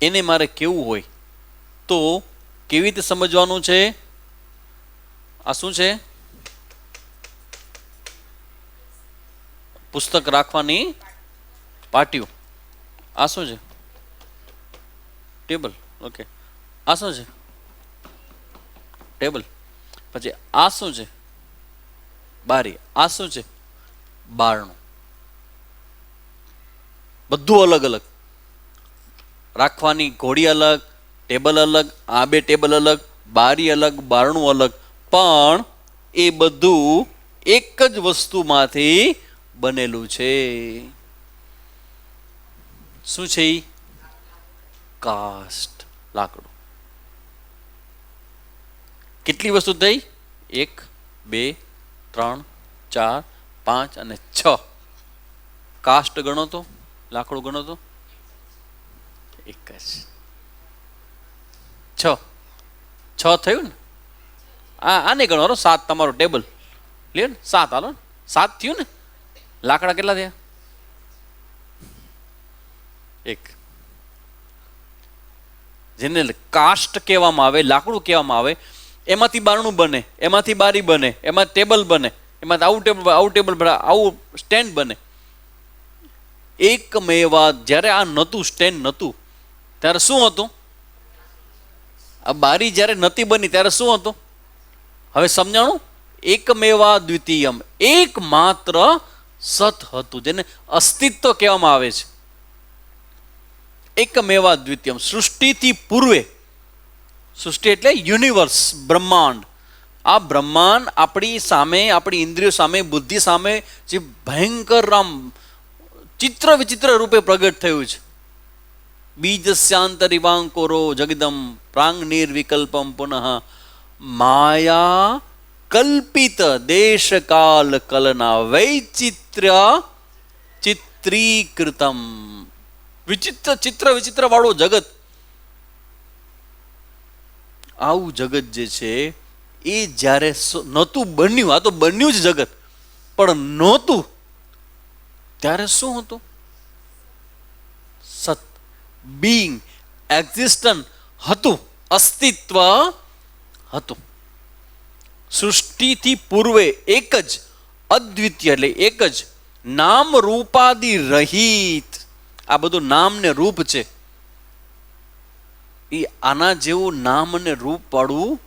એને મારે કેવું હોય તો કેવી રીતે સમજવાનું છે? આ શું છે? પુસ્તક રાખવાની પાટિયું. આ શું છે? ટેબલ. ઓકે, આ શું છે? ટેબલ. પછી આ શું છે? બારી. આ શું છે? બારણું. બધું અલગ અલગ. રાખવાની ઘોડી અલગ, ટેબલ અલગ, આ બે ટેબલ અલગ, બારી અલગ, બારણું અલગ, પણ એ બધું એક જ વસ્તુમાંથી બનેલું છે. શું છે? કાસ્ટ, લાકડું. કેટલી વસ્તુ થઈ? 1, 2, 3, 4, 5 અને 6. કાસ્ટ ગણો તો, લાકડું ગણો તો એક જ. 6 થયું ને? આને ગણો 7. તમારું ટેબલ લ્યો ને, 7 હાલો ને, 7 થયું ને. લાકડા કેટલા થયા? 1. જેને કાસ્ટ કહેવામાં આવે, લાકડું કહેવામાં આવે, એમાંથી બારણું બને, એમાંથી બારી બને, એમાં ટેબલ બને, એમાંથી આવું ટેબલ બને, આવું સ્ટેન્ડ બને. એકમેવા. જ્યારે આ નહોતું, સ્ટેન્ડ નહોતું, ત્યારે શું હતું? આ બારી જ્યારે નહોતી બની ત્યારે શું હતું? હવે સમજાણું? એકમેવા દ્વિતીયમ, એકમાત્ર સત હતું, જેને અસ્તિત્વ કહેવામાં આવે છે. એકમેવા દ્વિતીયમ. સૃષ્ટિથી પૂર્વે, સૃષ્ટિ એટલે યુનિવર્સ, બ્રહ્માંડ. આ બ્રહ્માંડ આપણી સામે, આપણી ઇન્દ્રિયો સામે, બુદ્ધિ સામે જે ભયંકર આમ ચિત્ર વિચિત્ર રૂપે પ્રગટ થયું છે. બીજસ્યાંતરિવાંકોરો જગદમ પ્રાંગ નિર્વિકલ્પમ પુનઃ માયા કલ્પિત દેશકાલ કલના વૈચિત્ર્ય ચિત્રીકૃતમ. વિચિત્ર ચિત્ર વિચિત્ર વાળું જગત. આવું જગત જે છે એ જ્યારે નહોતું બન્યું, આ તો બન્યું જ જગત, પણ નહોતું ત્યારે શું હતું? સત, બીંગ, એક્ઝિસ્ટન્ટ હતું, અસ્તિત્વ હતું. સૃષ્ટિથી પૂર્વે એક જ, અદ્વિતીય એટલે એક જ, નામ રૂપાદિ રહિત. આ બધું નામ ને રૂપ છે. એ આના જેવું નામ અને રૂપ વાળું,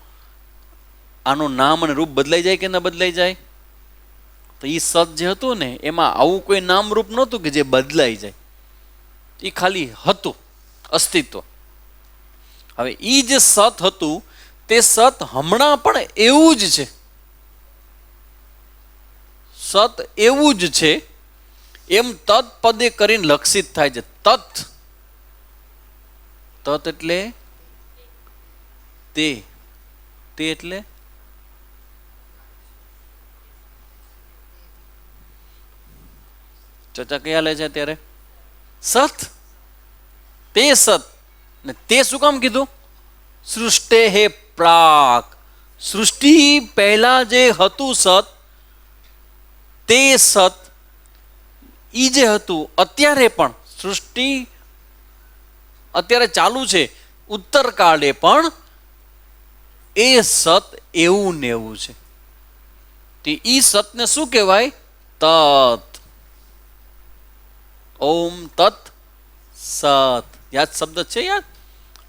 આનું નામ અને રૂપ બદલાઈ જાય કે ન બદલાઈ જાય? તો એ સત જે હતું ને એમાં આવું કોઈ નામ રૂપ નહોતું કે જે બદલાઈ જાય. એ ખાલી હતું, અસ્તિત્વ. હવે એ જે સત હતું તે સત હમણાં પણ એવું જ છે. સત એવું જ છે એમ તત પદે કરીને લક્ષિત થાય છે. તત, તત એટલે તે, તે એટલે ચર્ચા કયા લે છે અત્યારે? સત, તે સત. ને તે શું કામ કીધું? સૃષ્ટે હે પ્રાક, સૃષ્ટિ પહેલા જે હતું સત, તે સત ઈ જે હતું અત્યારે પણ, સૃષ્ટિ અત્યારે ચાલુ છે, ઉત્તર કાળે પણ એ સત એવું ને એવું છે. તે ઈ સતને શું કહેવાય? તત. ઓમ તત સત. યાદ શબ્દ છે? યાદ?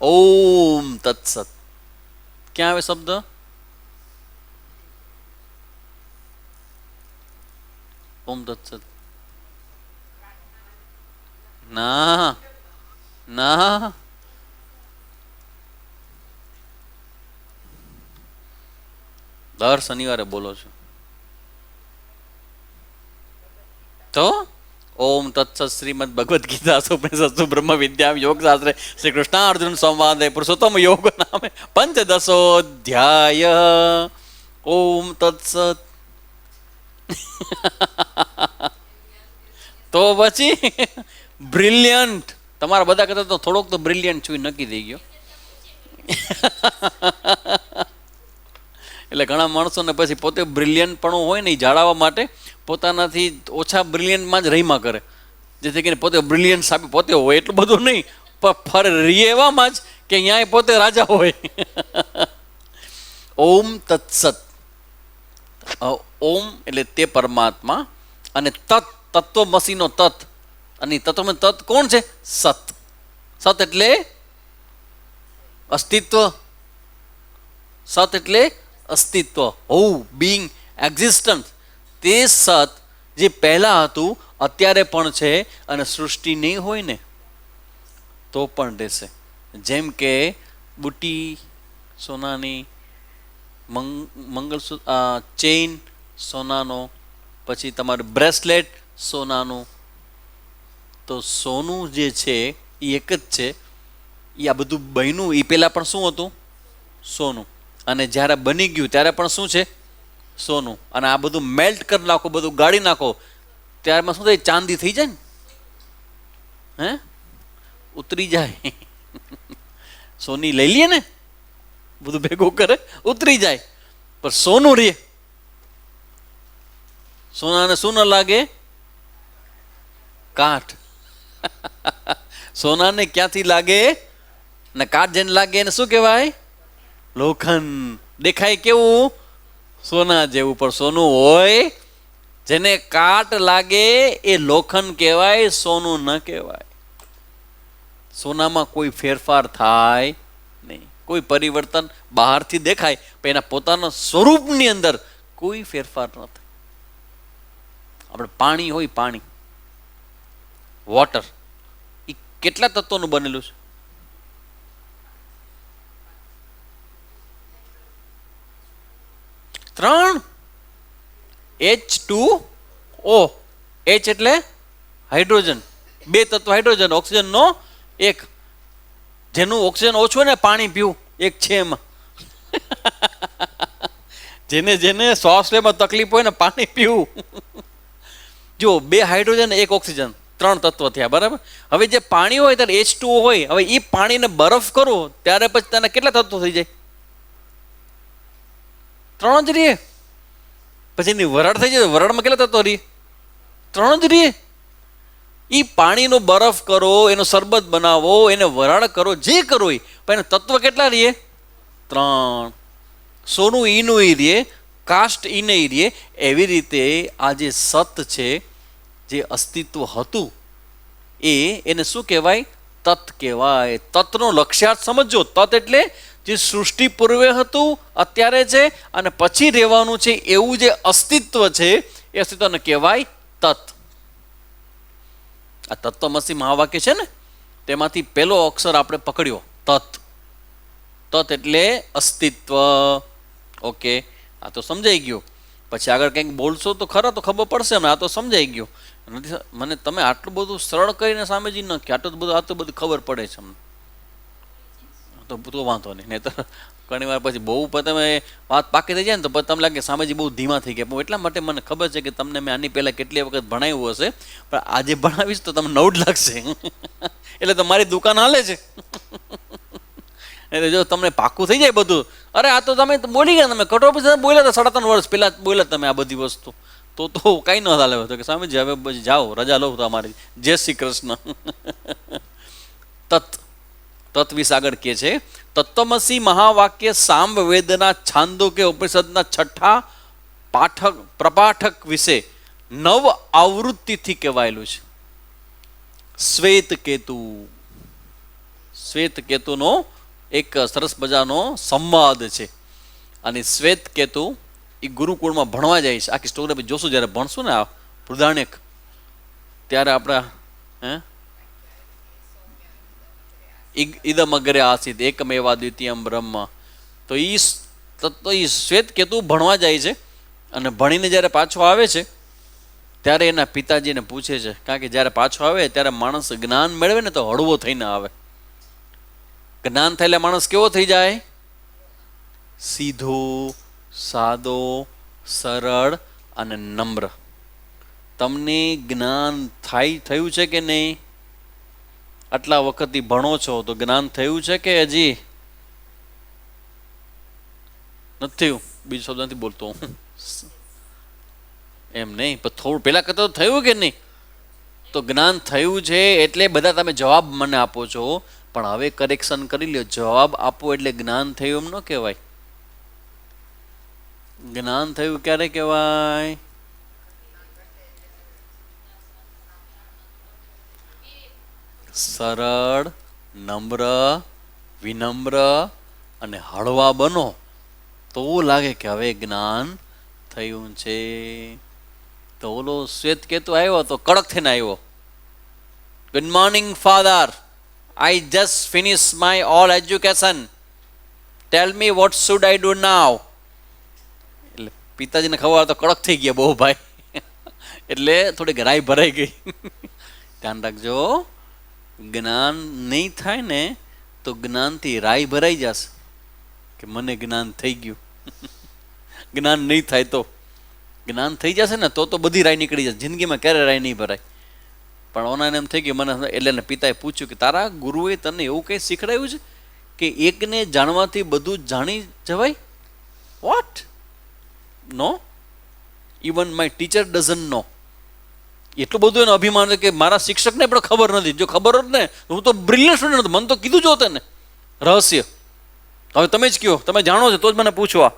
ઓમ તત્સત. ક્યાં આવે શબ્દ? ઓમ તત્સત. ના ના, દર શનિવારે બોલો છો તો. ઓમ તત્સત શ્રીમદ ભગવદ ગીતા સુપનિષત્સુ બ્રહ્મ વિદ્યા યોગ શાસ્ત્રે શ્રી કૃષ્ણાર્જુન સંવાદે પુરુષોત્તમ યોગ નામે પંચદશોધ્યાય. ઓમ તત્સત. તો પછી બ્રિલિયન્ટ. તમારા બધા કરતા તો થોડોક તો બ્રિલિયન્ટ છું, નક્કી થઈ ગયો. એટલે ઘણા માણસોને પછી પોતે બ્રિલિયન્ટ પણ હોય ને, જાળવવા માટે પોતાનાથી ઓછા બ્રિલિયન્ટમાં જ રહીમાં કરે, જેથી કરીને પોતે બ્રિલિયન્ટ સાબિત પોતે હોય એટલું બધું નહીં, પણ ફરે રહીએ એવામાં જ કે અહીંયા પોતે રાજા હોય. ઓમ તત્સત. ઓમ એટલે તે પરમાત્મા, અને તત તત્વમસીનો તત, અને તત્વમાં તત કોણ છે? સત. સત એટલે અસ્તિત્વ. સત એટલે અસ્તિત્વ, હોવું, બીંગ, એક્ઝિસ્ટન્સ. તે સત જે પહેલા હતું અત્યારે પણ છે, અને સૃષ્ટિ નહીં હોય ને તો પણ રહેશે. જેમ કે બુટી સોનાની, મંગળસૂત્ર ચેઇન સોનાનો, પછી તમારું બ્રેસલેટ સોનાનું. તો સોનું જે છે એ એક જ છે. એ આ બધું બન્યું એ પહેલાં પણ શું હતું? સોનું. અને જ્યારે બની ગયું ત્યારે પણ શું છે? સોનું. અને આ બધું મેલ્ટ કરી નાખો, બધું ગાળી નાખો, ત્યારમાં શું થાય? ચાંદી થઈ જાય ને, હે ઉતરી જાય. સોની લઈ લઈએ ને, બધું ભેગું કરે, ઉતરી જાય, પણ સોનું રે. સોનાને શું ન લાગે? કાઠ. સોનાને ક્યાંથી લાગે? ને કાઠ જેને લાગે એને શું કહેવાય? લોખંડ. દેખાય કેવું? સોના જેવું, પણ સોનું હોય જેને કાટ લાગે એ લોખંડ કહેવાય, સોનું ન કહેવાય. સોનામાં કોઈ ફેરફાર થાય નહીં, કોઈ પરિવર્તન બહારથી દેખાય પણ એના પોતાના સ્વરૂપની અંદર કોઈ ફેરફાર ન થાય. આપણે પાણી હોય, પાણી વોટર, એ કેટલા તત્વોનું બનેલું છે? ત્રણ. H2O. H એટલે હાઇડ્રોજન, બે તત્વ હાઇડ્રોજન, ઓક્સિજન નો એક. જેનું ઓક્સિજન ઓછું હોય ને પાણી પીવું એક છે એમાં. જેને જેને શ્વાસ લેવામાં તકલીફ હોય ને પાણી પીવું. જો બે હાઇડ્રોજન એક ઓક્સિજન, ત્રણ તત્વ થયા, બરાબર. હવે જે પાણી હોય ત્યારે H2O હોય. હવે એ પાણીને બરફ કરો ત્યારે પછી તેના કેટલા તત્વો થઈ જાય? ત્રણ જ રહીએ. પછી એની વરાળ થઈ જાય, વરાળમાં કેટલા તત્વો રહીએ? ત્રણ જ રહીએ. એ પાણીનો બરફ કરો, એનો શરબત બનાવો, એને વરાળ કરો, જે કરો એ, પણ એના તત્વ કેટલા રહીએ? ત્રણ. સોનું ઈનું ઈ રહીએ, કાસ્ટ ઈને ઈ રહીએ. એવી રીતે આ જે સત છે, જે અસ્તિત્વ હતું, એને શું કહેવાય? તત કહેવાય. તત્નો લક્ષ્યાર્થ સમજો. તત એટલે જે સૃષ્ટિ પૂર્વે હતું, અત્યારે છે અને પછી રહેવાનું છે, એવું જે અસ્તિત્વ છે એ અસ્તિત્વને કહેવાય તત. આ તત્વમસી મહાવાક્ય છે ને, તેમાંથી પહેલો અક્ષર આપણે પકડ્યો, તત. તત એટલે અસ્તિત્વ. ઓકે, આ તો સમજાઈ ગયું. પછી આગળ કંઈક બોલશો તો ખરા તો ખબર પડશે ને. આ તો સમજાઈ ગયું. મને તમે આટલું બધું સરળ કરીને સામેજી ન કે આટલું બધું, આ તો બધું ખબર પડે છે અમને, તો વાંધો નહીં. નહીં તો ઘણી વાર પછી બહુ તમે વાત પાકી થઈ જાય ને તો પછી તમને લાગે સામેજી બહુ ધીમા થઈ ગયા. એટલા માટે મને ખબર છે કે તમને મેં આની પહેલાં કેટલી વખત ભણાવ્યું હશે, પણ આજે ભણાવીશ તો તમને નવું જ લાગશે. એટલે તો મારી દુકાન હાલે છે. એટલે જો તમને પાકું થઈ જાય બધું, અરે આ તો તમે બોલી ગયા, તમે કટોર બોલ્યા હતા 3.5 વર્ષ પહેલા બોલ્યા તમે આ બધી વસ્તુ, તો કાંઈ ન ચાલે. તો કે સામેજી હવે પછી જાઓ, રજા લો તમારી. જય શ્રી કૃષ્ણ. તત વિશે આગળ કહે છે, તત્વમસી મહાવાક્ય સામવેદના છાંદોક્ય ઉપનિષદના 6ઠા પ્રપાઠક વિશે 9 આવૃત્તિથી કહેવાયેલું છે. શ્વેત કેતુ. શ્વેત કેતુનો એક સરસ મજાનો સંવાદ છે. અને શ્વેત કેતુ એ ગુરુકુળમાં ભણવા જાય છે. આખી સ્ટોરી આપણે જોશું જ્યારે ભણશું ને આ બૃહદારણ્યક, ત્યારે આપણા ઇદમ અગ્રે આસિત એકમેવા દ્વિતીયમ બ્રહ્મ. તો એ શ્વેત કેતુ ભણવા જાય છે. અને ભણીને જ્યારે પાછો આવે છે ત્યારે એના પિતાજીને પૂછે છે, કારણ કે જ્યારે પાછો આવે ત્યારે માણસ જ્ઞાન મેળવે ને તો હળવો થઈને આવે. જ્ઞાન થયેલા માણસ કેવો થઈ જાય? સીધો, સાદો, સરળ અને નમ્ર. તમને જ્ઞાન થયું છે કે નહીં? આટલા વખતથી ભણો છો તો જ્ઞાન થયું છે કે હજી નથી થયું? બીજો શબ્દ નથી બોલતો હું, એમ નહીં, પણ થોડું પહેલા કરતા તો થયું કે નહીં? તો જ્ઞાન થયું છે એટલે બધા તમે જવાબ મને આપો છો, પણ હવે કરેક્શન કરી લ્યો. જવાબ આપો એટલે જ્ઞાન થયું એમ ન કહેવાય. જ્ઞાન થયું ક્યારે કહેવાય? સરળ, નમ્ર, વિનમ્ર અને હળવા બનો તો લાગે કે હવે જ્ઞાન થયું છે. તો ઓલો શ્વેત કેતુ આવ્યો તો કડક થઈને આવ્યો. Good morning father, I just finish my all education, tell me what should I do now. એટલે પિતાજીને ખબર તો કડક થઈ ગયા બહુ ભાઈ. એટલે થોડીક રાઈ ભરાઈ ગઈ. ધ્યાન રાખજો, જ્ઞાન નહીં થાય ને તો જ્ઞાનથી રાઈ ભરાઈ જશે કે મને જ્ઞાન થઈ ગયું. જ્ઞાન નહીં થાય તો, જ્ઞાન થઈ જશે ને તો બધી રાઈ નીકળી જશે. જિંદગીમાં ક્યારે રાઈ નહીં ભરાય. પણ ઓનાને એમ થઈ ગયું મને. એટલે એને પિતાએ પૂછ્યું કે તારા ગુરુએ તને એવું કંઈ શીખડાયું છે કે એકને જાણવાથી બધું જાણી જવાય? What? No, even my teacher doesn't know. એટલું બધું એનું અભિમાન છે કે મારા શિક્ષકને પણ ખબર નથી. જો ખબર હોત ને હું તો બ્રિલિયન્ટ સ્ટુડન્ટ હતો, મને તો કીધું જ હોત ને રહસ્ય. હવે તમે જ કહો, તમે જાણો છો તો જ મને પૂછવા.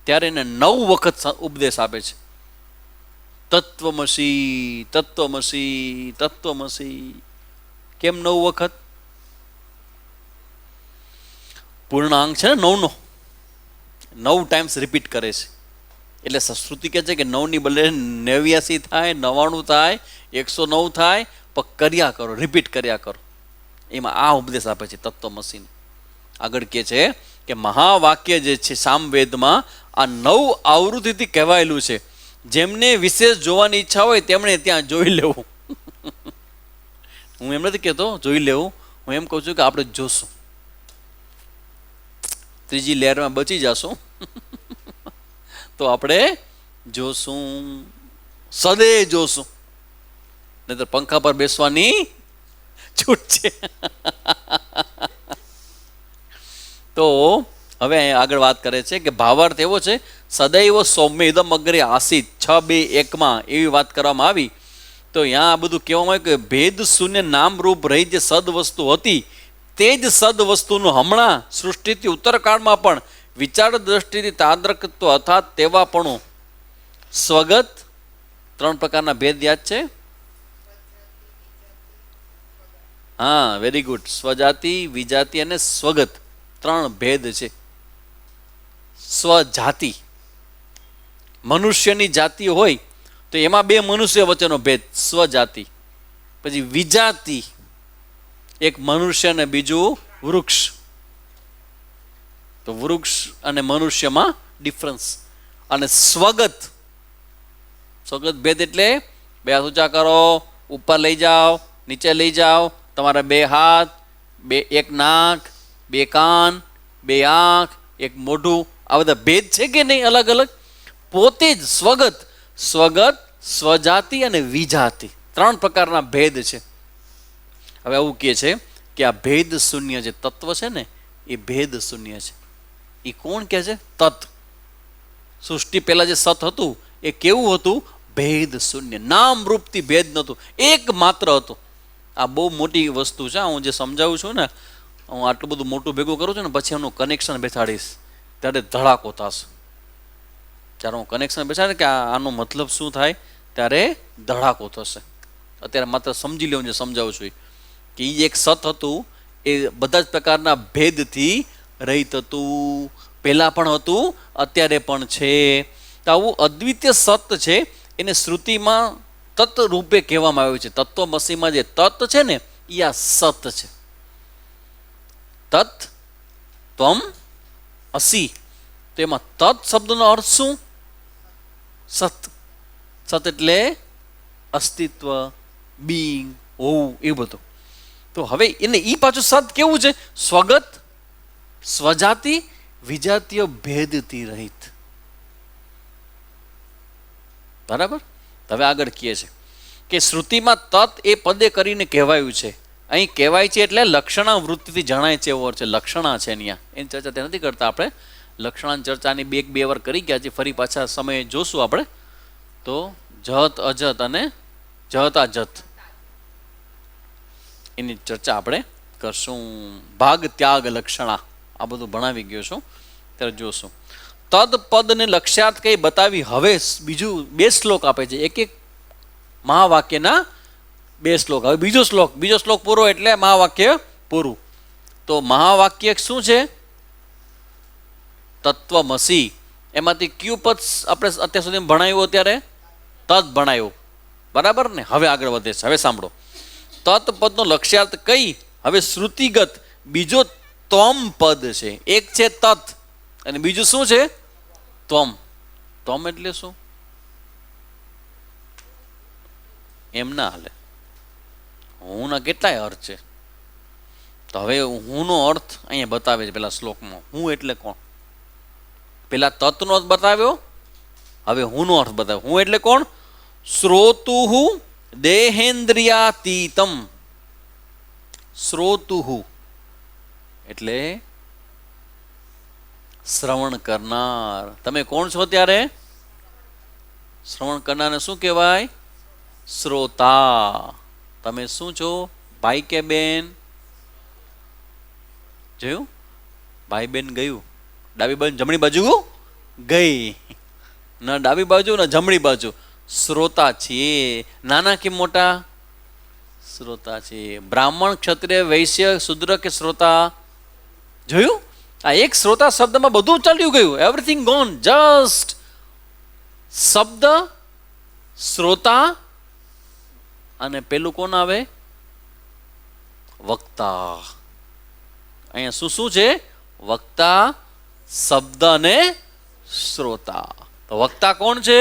ત્યારે એને 9 વખત ઉપદેશ આપે છે. તત્વમસી તત્વમસી તત્વમસી. કેમ 9 વખત? પૂર્ણાંક છે ને 9નો, 9 ટાઈમ્સ રિપીટ કરે છે. એટલે શ્રુતિ કહે છે કે 9ની બદલે 89 થાય, 99 થાય, 109 થાય, પણ કર્યા કરો, રિપીટ કર્યા કરો. એમાં આ ઉપદેશ આપે છે તત્વમસીને. આગળ કહે છે કે મહાવાક્ય જે છે સામવેદમાં આ 9 આવૃત્તિથી કહેવાયેલું છે. જેમને વિશેષ જોવાની ઈચ્છા હોય તેમણે ત્યાં જોઈ લેવું. હું એમ નથી કહેતો જોઈ લેવું, હું એમ કહું છું કે આપણે જોશું, ત્રીજી લહેરમાં બચી જશું તો આપણે જોશું, સદે જોશું, નહીં તો પંખા પર બેસવાની છૂટ છે. તો હવે આગળ વાત કરે છે કે ભાવાર્થ એવો છે, સદૈવ સૌમ્ય ઇદમ અગ્રે આસિત 6:2:1 એવી વાત કરવામાં આવી. તો અહીંયા આ બધું કહેવામાં આવ્યું કે ભેદ શૂન્ય નામરૂપ રહી જે સદ વસ્તુ હતી તે જ સદ વસ્તુનું હમણાં સૃષ્ટિથી ઉત્તરકાળમાં પણ વિચાર દ્રષ્ટિથી તાદ્રકત્વ અર્થાત તેવાપણું સ્વગત. 3 પ્રકારના ભેદ યાદ છે? હા, વેરી ગુડ. સ્વજાતિ, વિજાતિ અને સ્વગત 3 ભેદ છે. સ્વજાતિ મનુષ્યની જાતિ હોય તો એમાં 2 મનુષ્ય વચ્ચેનો ભેદ સ્વજાતિ. પછી વિજાતિ, એક મનુષ્ય અને બીજું વૃક્ષ, તો વૃક્ષ અને મનુષ્યમાં ડિફરન્સ. અને સ્વગત, સ્વગત ભેદ એટલે 2 હાથ ઊંચા કરો, ઉપર લઈ જાઓ, નીચે લઈ જાઓ, તમારા 2 હાથ, 1 નાક, 2 કાન, 2 આંખ, 1 મોઢું, આ બધા ભેદ છે કે નહીં? અલગ અલગ. પોતે જ સ્વગત, સ્વગત, સ્વજાતિ અને વિજાતિ 3 પ્રકારના ભેદ છે. હવે એવું કહે છે કે આ ભેદ શૂન્ય જે તત્વ છે ને એ ભેદ શૂન્ય છે. એ કોણ કહે છે? તત્. સૃષ્ટિ પહેલા જે સત હતું એ કેવું હતું? ભેદ શૂન્ય, નામ રૂપથી ભેદ નહોતું, એક માત્ર હતું. આ બહુ મોટી વસ્તુ છે. હું જે સમજાવું છું ને, હું આટલું બધું મોટું ભેગું કરું છું ને, પછી એમનું કનેક્શન બેસાડીશ ત્યારે ધડાકો થશે. જ્યારે હું કનેક્શન બેસાડીશ કે આનો મતલબ શું થાય ત્યારે ધડાકો થશે. અત્યારે માત્ર સમજી લેવું જે સમજાવું છું કે એ એક સત હતું, એ બધા જ પ્રકારના ભેદથી રહિત હતું. પહેલાં પણ હતું, અત્યારે પણ છે. તો આવું અદ્વિતીય સત છે, એને શ્રુતિમાં તત્ રૂપે કહેવામાં આવ્યું છે. તત્વમસીમાં જે તત્ છે ને એ આ સત છે. તત્ ત્વમ અસી. તો એમાં તત્ શબ્દનો અર્થ શું? સત. સત એટલે અસ્તિત્વ, બિંગ, હોવું, એ બધું. તો હવે એને એ પાછું સત કેવું છે? સ્વગત, સ્વજાતિ, વિજાતીય ભેદથી રહિત. બરાબર. હવે આગળ કહે છે કે શ્રુતિમાં તત એ પદે કરીને કહેવાયું છે. અહીં કહેવાય છે એટલે લક્ષણા વૃત્તિથી જણાય છે એવો છે. લક્ષણા છે અહીંયા, એની ચર્ચા ત્યાં નથી કરતા આપણે. લક્ષણાની ચર્ચાની 1-2 વાર કરી ગયા છે. ફરી પાછા સમયે જોશું આપણે. તો જત, અજત અને જત અજત એની ચર્ચા આપણે કરશું. ભાગ, ત્યાગ, લક્ષણા આ બધું ભણાવી ગયો છું, ત્યારે જોશું. તદ પદને લક્ષ્યાર્થ કઈ બતાવી. હવે બીજું 2 શ્લોક આપે છે, એક મહાવાક્યના 2 શ્લોક. હવે બીજો શ્લોક પૂરો એટલે મહાવાક્ય પૂરું. તો મહાવાક્ય શું છે? તત્વમસી. એમાંથી કયું પદ આપણે અત્યાર સુધી ભણાવ્યું? અત્યારે તદ ભણાવ્યું, બરાબર ને? હવે આગળ વધે છે. હવે સાંભળો. તત પદનો લક્ષ્યાર્થ કઈ? હવે શ્રુતિગત બીજો ત્વમ પદ છે. એક છે તત અને બીજું શું છે? ત્વમ. ત્વમ એટલે શું? એમ ના હાલે. હું ના કેટલાય અર્થ છે. તો હવે હું નો અર્થ અહીંયા બતાવે છે પેલા શ્લોકમાં. હું એટલે કોણ? પેલા તત્નો અર્થ બતાવ્યો, હવે હું નો અર્થ બતાવ્યો. હું એટલે કોણ? શ્રોતુહુ દેહેન્દ્રિયાતીતમ. શ્રોતુહુ એટલે શ્રવણ કરનાર. તમે કોણ છો ત્યારે? શ્રવણ કરનારને શું કહેવાય? શ્રોતા. તમે શું છો? ભાઈ કે બેન? જોયું? ભાઈ બેન ગયું, ડાબી બાજુ જમણી બાજુ ગઈ, ના ડાબી બાજુ ના જમણી બાજુ. શ્રોતા છીએ. નાના કે મોટા? શ્રોતા છીએ. બ્રાહ્મણ, ક્ષત્રિય, વૈશ્ય, શુદ્ર કે શ્રોતા? જોયું? આ એક શ્રોતા શબ્દમાં બધું ચાલ્યું ગયું. Everything gone. જસ્ટ શબ્દ, શ્રોતા અને પેલું કોણ આવે? વક્તા. અહીંયા શું શું છે? વક્તા, શબ્દ અને શ્રોતા. તો વક્તા કોણ છે?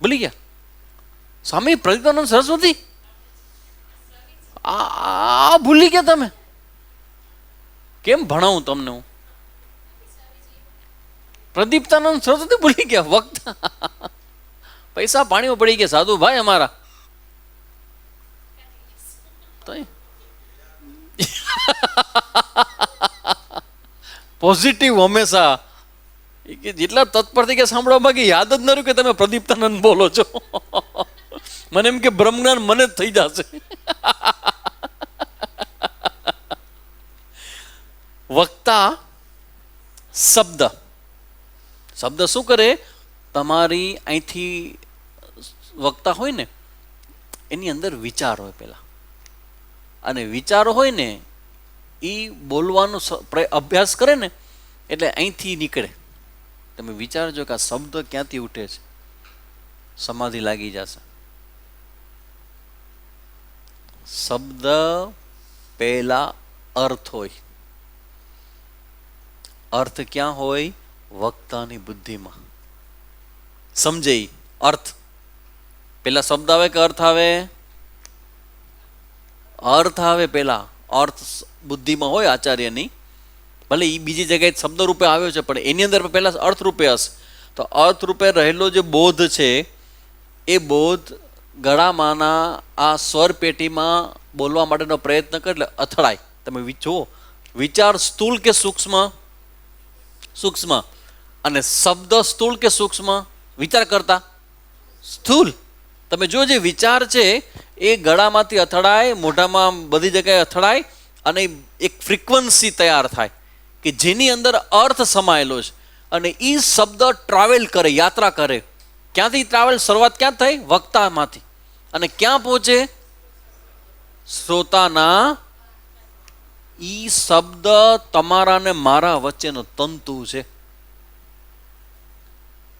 ભૂલી ગયા? સ્વામી પ્રદીપ્તાનંદ સરસ્વતી. આ ભૂલી ગયા તમે? કેમ ભણાવું તમને હું? પ્રદીપ્તાનંદ સરસ્વતી ભૂલી ગયા? વક્તા. પૈસા પાણીમાં પડી ગયા સાધુ ભાઈ અમારા. પોઝિટિવ હંમેશા. જેટલા તત્પર થઈ ગયા સાંભળવા બાકી યાદ જ ન રહ્યું કે તમે પ્રદીપ્તાનંદ બોલો છો. મને એમ કે બ્રહ્મજ્ઞાન મને જ થઈ જશે. વક્તા, શબ્દ. શબ્દ શું કરે? તમારી અહીંથી વક્તા હોય ને એની અંદર વિચાર હોય પેલા, અને વિચારો હોય ને એ બોલવાનો અભ્યાસ કરે ને એટલે અહીંથી નીકળે. તમે વિચારજો કે આ શબ્દ ક્યાંથી ઉઠે છે, સમાધિ લાગી જશે. શબ્દ પહેલા અર્થ હોય. અર્થ ક્યાં હોય? વક્તાની બુદ્ધિમાં. સમજે અર્થ. પેલા શબ્દ આવે કે અર્થ આવે? અર્થ આવે પેલા. અર્થ બુદ્ધિમાં હોય આચાર્યની. ભલે એ બીજી જગ્યાએ શબ્દ રૂપે આવ્યો છે પણ એની અંદર પહેલા અર્થ રૂપે હશે. તો અર્થ રૂપે રહેલો જે બોધ છે એ બોધ ગળામાંના આ સ્વર પેટીમાં બોલવા માટેનો પ્રયત્ન કરે એટલે અથડાય. તમે જુઓ, વિચાર સ્થૂળ કે સૂક્ષ્મ? સૂક્ષ્મ. અને શબ્દ સ્થૂળ કે સૂક્ષ્મ? વિચાર કરતા સ્થૂળ. તમે જો જે વિચાર છે એ ગળામાંથી અથડાય, મોઢામાં બધી જગ્યાએ અથડાય અને એક ફ્રીક્વન્સી તૈયાર થાય કે જેની અંદર અર્થ સમાયેલો છે. અને એ શબ્દ ટ્રાવેલ કરે, યાત્રા કરે. ક્યાંથી ટ્રાવેલ? શરૂઆત ક્યાં થઈ? વક્તામાંથી. અને ક્યાં પહોંચે? શ્રોતાના. ઈ શબ્દ તમારા ને મારા વચ્ચેનો તંતુ છે.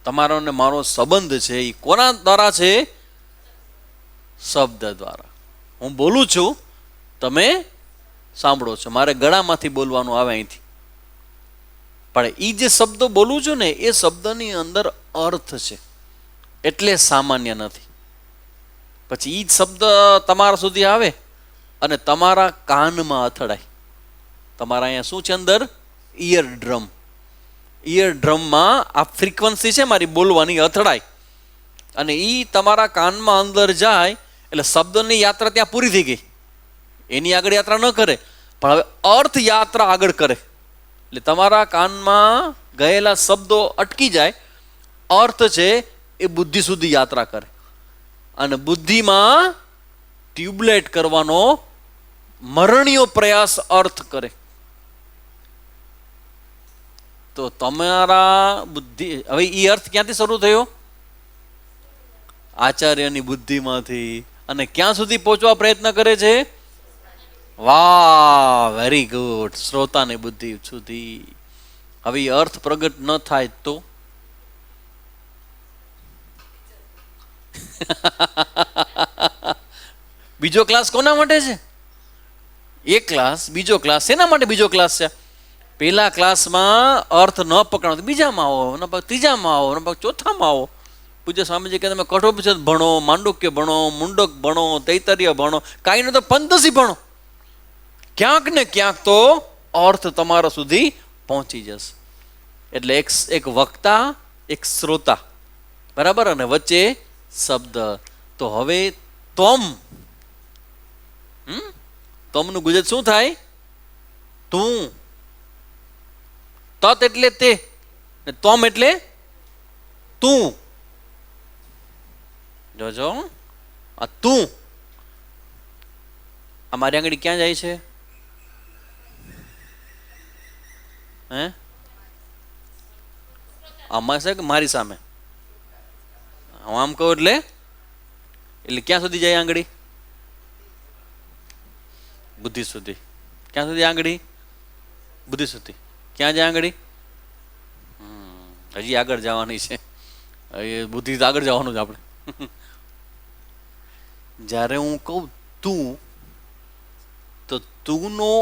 તમારો ને મારો સંબંધ છે એ કોના દ્વારા છે? શબ્દ દ્વારા. હું બોલું છું, તમે સાંભળો છો. મારે ગળામાંથી બોલવાનું આવે અહીંથી, પણ એ જે શબ્દ બોલું છું ને એ શબ્દની અંદર અર્થ છે, એટલે સામાન્ય નથી. પછી એ જ શબ્દ તમારા સુધી આવે અને તમારા કાનમાં અથડાય. તમારા અહીંયા શું છે અંદર? Ear drum. ઇયર ડ્રમમાં આ ફ્રીક્વન્સી છે મારી બોલવાની, અથડાય અને એ તમારા કાનમાં અંદર જાય એટલે શબ્દની યાત્રા ત્યાં પૂરી થઈ ગઈ. એની આગળ યાત્રા ન કરે, પણ હવે અર્થ યાત્રા આગળ કરે. એટલે તમારા કાનમાં ગયેલા શબ્દો અટકી જાય. અર્થ છે એ બુદ્ધિ સુધી યાત્રા કરે અને બુદ્ધિમાં ટ્યુબલાઇટ કરવાનો મરણીયો પ્રયાસ અર્થ કરે. તો તમારા બુદ્ધિ, હવે એ અર્થ ક્યાંથી શરૂ થયો? આચાર્યની બુદ્ધિમાંથી. અને ક્યાં સુધી પહોંચવા પ્રયત્ન કરે છે? વાહ, વેરી ગુડ. શ્રોતાની બુદ્ધિ સુધી. હવે અર્થ પ્રગટ ન થાય તો બીજો ક્લાસ કોના માટે છે? એક ક્લાસ, બીજો ક્લાસ શેના માટે? બીજો ક્લાસ છે પેલા ક્લાસમાં અર્થ ન પકડો, બીજામાં આવો, ન ત્રીજામાં આવો, ન ચોથામાં આવો. પૂજ્ય સ્વામીજી કે તમે કઠોપનિષદ ભણો, માંડુક્ય ભણો, મુંડક ભણો, તૈતરીય ભણો, કાંઈ નહીં તો પંચદશી ભણો. ક્યાંક ને ક્યાંક તો અર્થ તમારા સુધી પહોંચી જશે. એટલે એક વક્તા, એક શ્રોતા, બરાબર, અને વચ્ચે શબ્દ. તો હવે તમ, તમનું ગુજરાત શું થાય? તું. તત એટલે તે, તમ એટલે તું. જોજો, આ તું અમારી આંગળી ક્યાં જાય છે? હે? આમાં છે કે મારી સામે? હું આમ કહું એટલે એટલે ક્યાં સુધી જાય આંગળી? બુદ્ધિ સુધી. ક્યાં સુધી આંગળી? બુદ્ધિ સુધી. ક્યાં જાય આંગળી? હજી આગળ જવાની છે. એ બુદ્ધિ આગળ જવાનું છે આપણે. જ્યારે હું કહું તું, તો તુંનો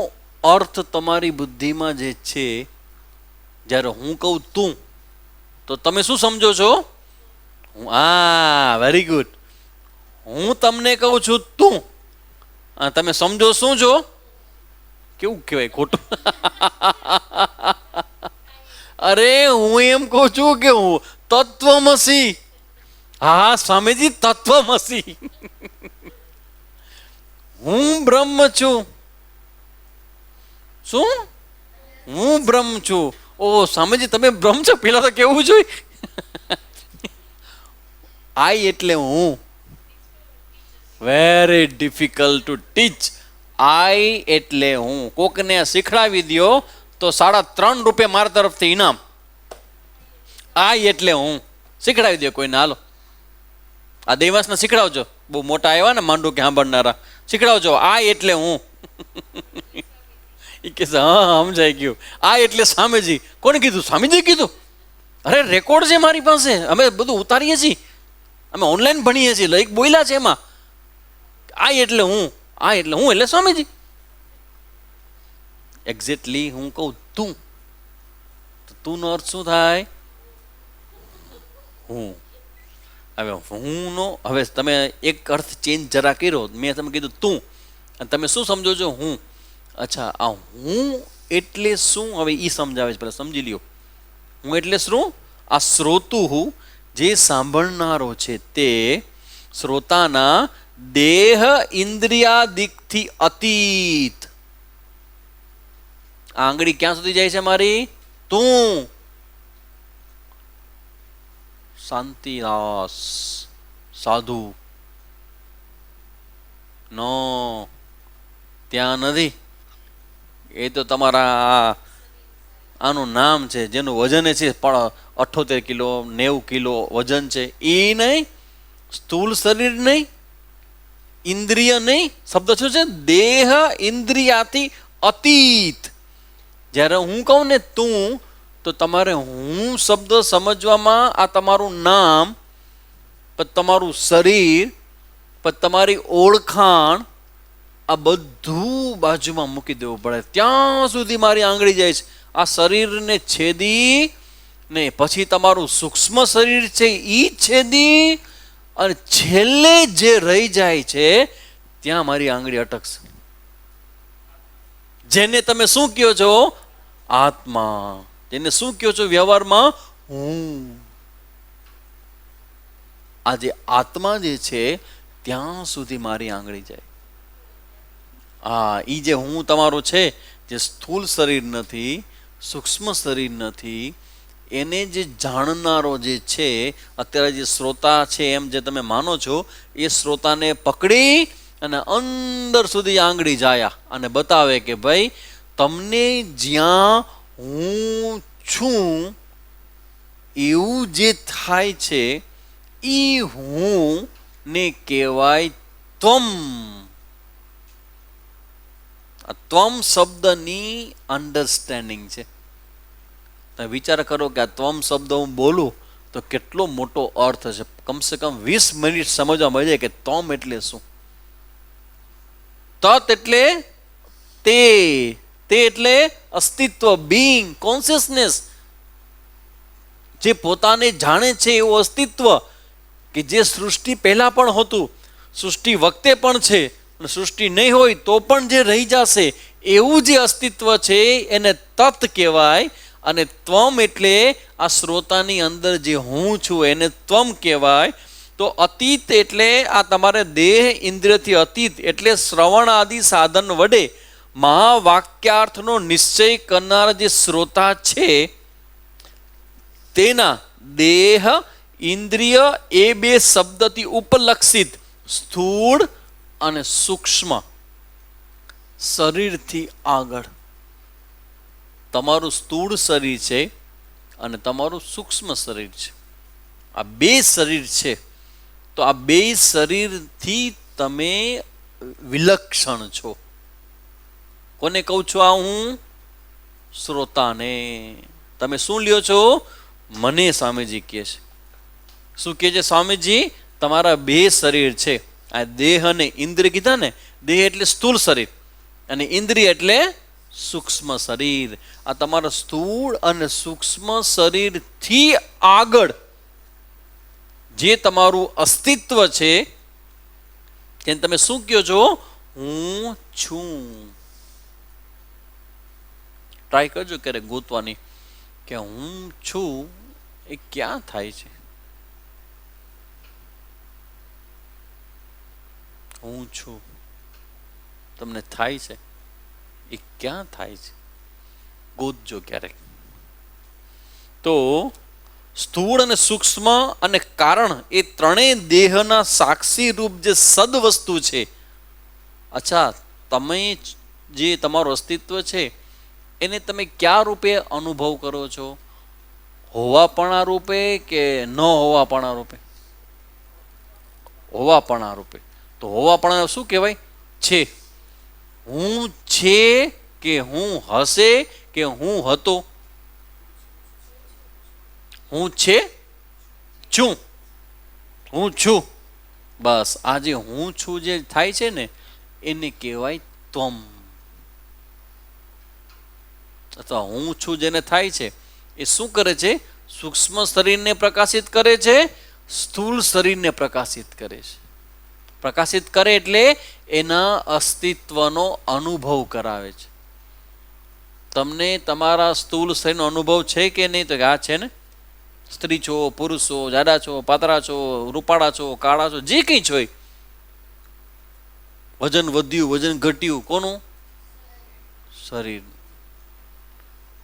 અર્થ તમારી બુદ્ધિમાં જે છે, જ્યારે હું કહું તું, તો તમે શું સમજો છો? Very good. હું તમને કહું છું તું, તમે સમજો શું છો? કેવું કહેવાય ખોટું? અરે હું એમ કહું છું કે હું તત્વમસી. હા સ્વામીજી, તત્વમસી. હું બ્રહ્મ છું. શું? હું બ્રહ્મ છું. ઓ સ્વામીજી, તમે બ્રહ્મ છો? પેલા તો કેવું જોઈએ. આઈ એટલે હું. Very difficult to teach. I એટલે હું. કોકને શીખડાવી દો તો ₹3.5 મારા તરફથી ઇનામ. આઈ એટલે હું. શીખડાવી દો કોઈને. હાલો, આ દેવાસને શીખડાવજો. બહુ મોટા આવ્યા ને માંડુ કે સાંભળનારા, શીખડાવજો. આઈ એટલે હું. એ કે હા સમજાઈ ગયું. આ એટલે સ્વામીજી. કોને કીધું? સ્વામીજી કીધું. અરે રેકોર્ડ છે મારી પાસે, અમે બધું ઉતારીએ છીએ, અમે ઓનલાઈન ભણીએ છીએ. લઈક બોલ્યા છે એમાં. આ એટલે હું. આ એટલે હું એટલે સ્વામીજી. એક્ઝેક્ટલી હું કહું તું, તું નો અર્થ શું થાય? હું. હવે હું નો, હવે તમે એક અર્થ ચેન્જ જરા કર્યો. મેં તમે કીધું તું, અને તમે શું સમજો છો? હું. અચ્છા, આ હું એટલે શું? હવે એ સમજાવે છે, પહેલા સમજી લ્યો. હું એટલે શું? આ શ્રોતુ હું, જે સાંભળનારો છે તે શ્રોતાના દેહ ઇન્દ્રિયાદિકથી અતીત. આ આંગળી ક્યાં સુધી જાય છે મારી? તું. શાંતિદાસ સાધુ નો, ત્યાં નથી. એ તો તમારા આનું નામ છે, જેનું વજન છે પણ 78 કિલો 90 કિલો વજન છે. એ નહીં, સ્થૂળ શરીર નહીં, ઇન્દ્રિય નહીં. શબ્દ શું છે? દેહ ઇન્દ્રિયાથી અતીત. જ્યારે હું કહું ને તું, તો તમારે હું શબ્દ સમજવામાં આ તમારું નામ, પછી તમારું શરીર, પછી તમારી ઓળખાણ, આ બધું બાજુમાં મૂકી દેવું પડે. ત્યાં સુધી મારી આંગળી જાય છે. આ શરીરને છેદી ને પછી તમારું સૂક્ષ્મ શરીર છે એ છેદી, અને છેલ્લે જે રહી જાય છે ત્યાં મારી આંગળી અટકશે. જેને તમે શું કહો છો? આત્મા. જેને શું કહો છો વ્યવહારમાં? હું. આ જે આત્મા જે છે ત્યાં સુધી મારી આંગળી જાય. એ જે હું તમારો છે, જે સ્થૂળ શરીર નથી, સૂક્ષ્મ શરીર નથી, એને જે જાણનારો જે છે, અત્યારે જે શ્રોતા છે એમ જે તમે માનો છો, એ શ્રોતાને પકડી અને અંદર સુધી આંગળી જાય અને બતાવે કે ભાઈ તમને જ્યાં હું છું એવું જે થાય છે એ હું ને કહેવાય ત્વમ. આ ત્વમ શબ્દની અન્ડરસ્ટેન્ડિંગ છે. તમે વિચાર કરો કે આ ત્વમ શબ્દ હું બોલું તો કેટલો મોટો અર્થ છે. કમસે કમ 20 મિનિટ સમજવા મળી જાય કે ત્વમ એટલે શું. તત એટલે તે, તે એટલે અસ્તિત્વ, બીઈંગ, કોન્શિયસનેસ. જે પોતાને જાણે છે એવું અસ્તિત્વ, કે જે સૃષ્ટિ પહેલા પણ હતું, સૃષ્ટિ વખતે પણ છે, સૃષ્ટિ નહીં હોય તો પણ જે રહી જશે, એવું જે અસ્તિત્વ છે એને તત કહેવાય. અને ત્વમ એટલે આ શ્રોતાની અંદર જે હું છું એને ત્વમ કહેવાય. તો અતીત એટલે આ તમારે દેહ ઇન્દ્રિયથી અતીત એટલે શ્રવણ આદિ સાધન વડે મહાવાક્યાર્થનો નિશ્ચય કરનાર જે શ્રોતા છે, તેના દેહ ઇન્દ્રિય એ બે શબ્દથી ઉપલક્ષિત સ્થૂળ અને સૂક્ષ્મ શરીરથી આગળ તમારું સ્થૂળ શરીર છે અને તમારું સૂક્ષ્મ શરીર છે. આ બે શરીર છે. તો આ બે શરીરથી તમે વિલક્ષણ છો. કોને કહું છું આ હું? શ્રોતાને. તમે શું લ્યો છો? મને સ્વામીજી કહે છે. શું કહે છે સ્વામીજી? તમારા બે શરીર છે. આ દેહ અને ઇન્દ્રિય કીધા ને. દેહ એટલે સ્થૂળ શરીર અને ઇન્દ્રિય એટલે સૂક્ષ્મ શરીર. આ તમારા સ્થૂળ અને સૂક્ષ્મ શરીરથી આગળ જે તમારું અસ્તિત્વ છે તેને તમે શું કહો છો? હું છું. ટ્રાય કરજો ક્યારેક ગોતવાની કે હું છું એ ક્યાં થાય છે. હું છું તમને થાય છે એ ક્યાં થાય છે? ગોતજો ક્યારેક. તો સ્થૂળ અને સૂક્ષ્મ અને કારણ એ ત્રણેય દેહના સાક્ષી રૂપ જે સદવસ્તુ છે. અચ્છા, તમે જે તમારું અસ્તિત્વ છે એને તમે કયા રૂપે અનુભવ કરો છો? હોવાપણા રૂપે કે ન હોવાપણા રૂપે? હોવાપણા રૂપે. તો હોવાપણા શું કહેવાય? છે. હું છે કે હું હશે કે હું હતો? હું છે છું. હું છું. બસ આ જે હું છું જે થાય છે ને એને કહેવાય ત્વમ. અથવા હું છું જેને થાય છે એ શું કરે છે? સૂક્ષ્મ શરીરને પ્રકાશિત કરે છે, સ્થૂળ શરીરને પ્રકાશિત કરે છે. પ્રકાશિત કરે એટલે એના અસ્તિત્વનો અનુભવ કરાવે છે. તમને તમારા સ્થૂળ શરીરનો અનુભવ છે કે નહીં? તો આ છે ને. સ્ત્રી છો, પુરુષ છો, જાડા છો, પાતળા છો, રૂપાળા છો, કાળા છો, જે કંઈ છો. વજન વધ્યું, વજન ઘટ્યું, કોનું? શરીર.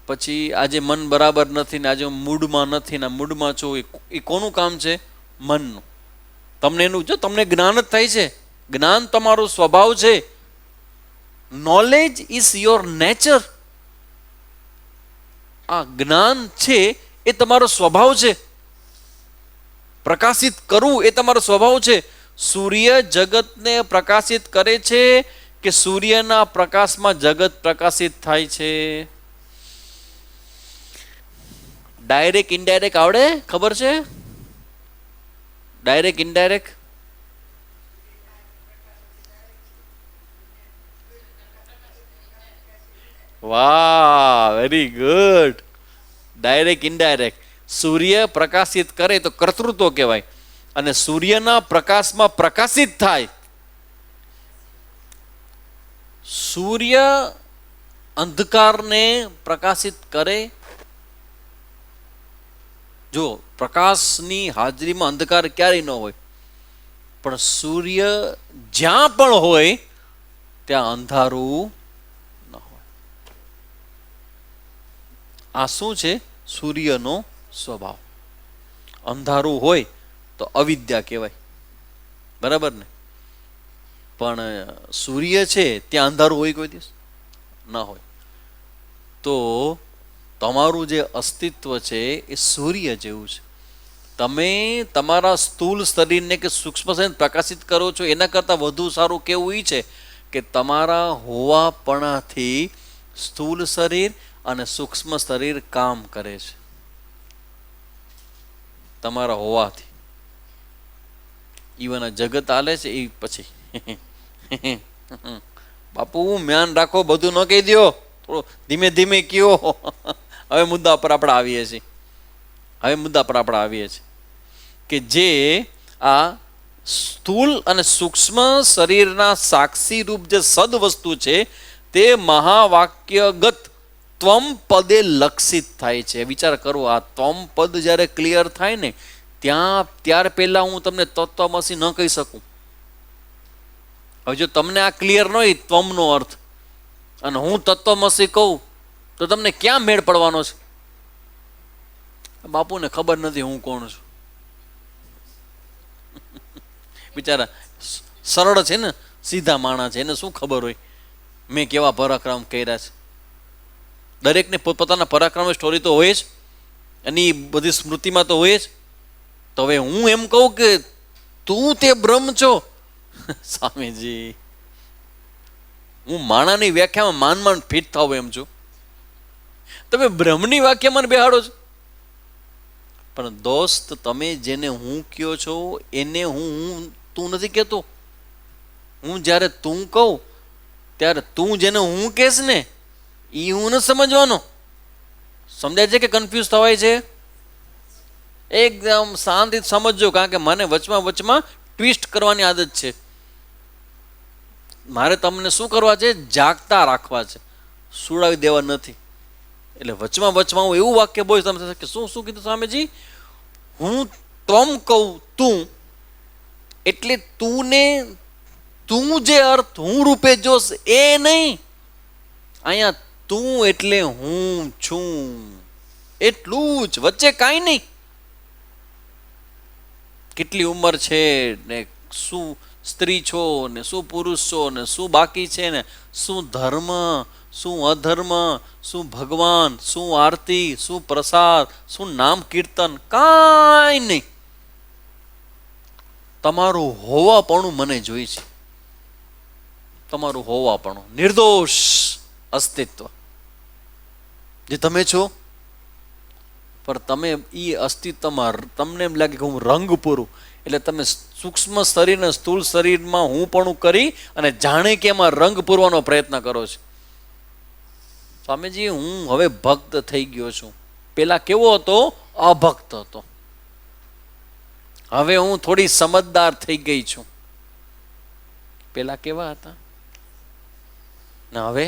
પછી આજે મન બરાબર નથી ને આજે મૂડમાં નથી ને મૂડમાં છો, એ કોનું કામ છે? મનનું. તમને એનું જો તમને જ્ઞાન જ થાય છે. જ્ઞાન તમારો સ્વભાવ છે. Knowledge is your nature. આ જ્ઞાન છે એ તમારો સ્વભાવ છે. પ્રકાશિત કરવું એ તમારો સ્વભાવ છે. સૂર્ય જગતને પ્રકાશિત કરે છે કે સૂર્યના પ્રકાશમાં જગત પ્રકાશિત થાય છે? ડાયરેક્ટ ઇનડાયરેક્ટ આવડે? ખબર છે? Direct indirect. વાહ, વેરી ગુડ. Direct indirect. સૂર્ય પ્રકાશિત કરે તો કર્તૃત્વ કહેવાય, અને સૂર્યના પ્રકાશમાં પ્રકાશિત થાય. સૂર્ય અંધકારને પ્રકાશિત કરે. જો પ્રકાશની હાજરીમાં અંધકાર ક્યારેય ન હોય, પણ સૂર્ય જ્યાં પણ હોય ત્યાં અંધારું ન હોય. આ શું છે? સૂર્યનો સ્વભાવ. અંધારું હોય તો અવિદ્યા કહેવાય, બરાબર ને? પણ સૂર્ય છે ત્યાં અંધારું હોય કોઈ દિવસ ના હોય. તો તમારું જે અસ્તિત્વ છે એ સૂર્ય જેવું છે. તમે તમારા સ્થૂળ શરીરને કે સૂક્ષ્મ શરીરને પ્રકાશિત કરો છો એના કરતાં વધુ સારું કેવું એ છે કે તમારા હોવાપણાથી સ્થૂળ શરીર અને સૂક્ષ્મ શરીર કામ કરે છે. તમારા હોવાથી ઈવન જગત હાલે છે એ પછી બાપુ ધ્યાન રાખો, બધું ન કહી દો, થોડું ધીમે ધીમે કયો. હવે મુદ્દા પર આપણે આવીએ છીએ. કે જે આ સ્થૂળ અને સૂક્ષ્મ શરીરના સાક્ષી રૂપ જે સદ વસ્તુ છે તે મહાવાક્યગત ત્વમ પદે લક્ષિત થાય છે. વિચાર કરો, આ ત્વમ પદ જ્યારે ક્લિયર થાય ને ત્યાર પહેલા હું તમને તત્વમસી ન કહી શકું. હવે જો તમને આ ક્લિયર ન હોય ત્વમનો અર્થ, અને હું તત્વમસી કહું તો તમને ક્યાં મેળ પડવાનો છે? બાપુને ખબર નથી હું કોણ છું. બિચારા સરળ છે ને, સીધા માણસ છે, એને શું ખબર હોય મેં કેવા પરાક્રમ કર્યા છે? દરેકને પોતપોતાના પરાક્રમની સ્ટોરી તો હોય જ. એની બધી સ્મૃતિમાં તો હોય જ. તો હવે હું એમ કહું કે તું તે બ્રહ્મ છો, સ્વામીજી હું માણાની વ્યાખ્યામાં માંડ ફિટ થાવ એમ છું, તમે બ્રહ્મની વ્યાખ્યામાં બેહાડો છો. પણ દોસ્ત, તમે જેને હું કયો છો એને હું તું નથી કહેતો. હું જ્યારે તું કહું ત્યારે તું જેને હું કહેશ ને એ હું નથી સમજવાનો. સમજાય છે કે કન્ફ્યુઝ થવાય છે? એકદમ શાંતિથી સમજજો, કારણ કે મને વચમાં ટ્વિસ્ટ કરવાની આદત છે. મારે તમને શું કરવા છે? જાગતા રાખવા છે, સુડાવી દેવા નથી. એટલે વચમાં હું એવું વાક્ય બોલીશ, તમે કે શું શું કીધું સ્વામીજી? હું તમ કહું તું, એટલે તું ને તું જે અર્થ હું રૂપે જોશ એ નહીં. અહીંયા તું એટલે હું છું એટલું જ, વચ્ચે કાંઈ નહીં. કેટલી ઉંમર છે ને શું સ્ત્રી છો ને શું પુરુષ છો ને શું બાકી છે ને શું ધર્મ શું અધર્મ, શું ભગવાન, શું આરતી, શું પ્રસાદ, શું નામ કીર્તન, કાંઈ નહીં. તમારું હોવાપણું મને જોઈ છે, તમારું હોવાપણું, નિર્દોષ અસ્તિત્વ જે તમે છો. પણ તમે એ અસ્તિત્વમાં તમને એમ લાગે કે હું રંગ પૂરું, એટલે તમે સૂક્ષ્મ શરીર ને સ્થૂળ શરીરમાં હું પણ કરી અને જાણે કે એમાં રંગ પૂરવાનો પ્રયત્ન કરો છો. સ્વામીજી હું હવે ભક્ત થઈ ગયો છું, પેલા કેવો હતો? અભક્ત હતો. હવે હું થોડી સમજદાર થઈ ગઈ છું. પેલા કેવા હતા ને હવે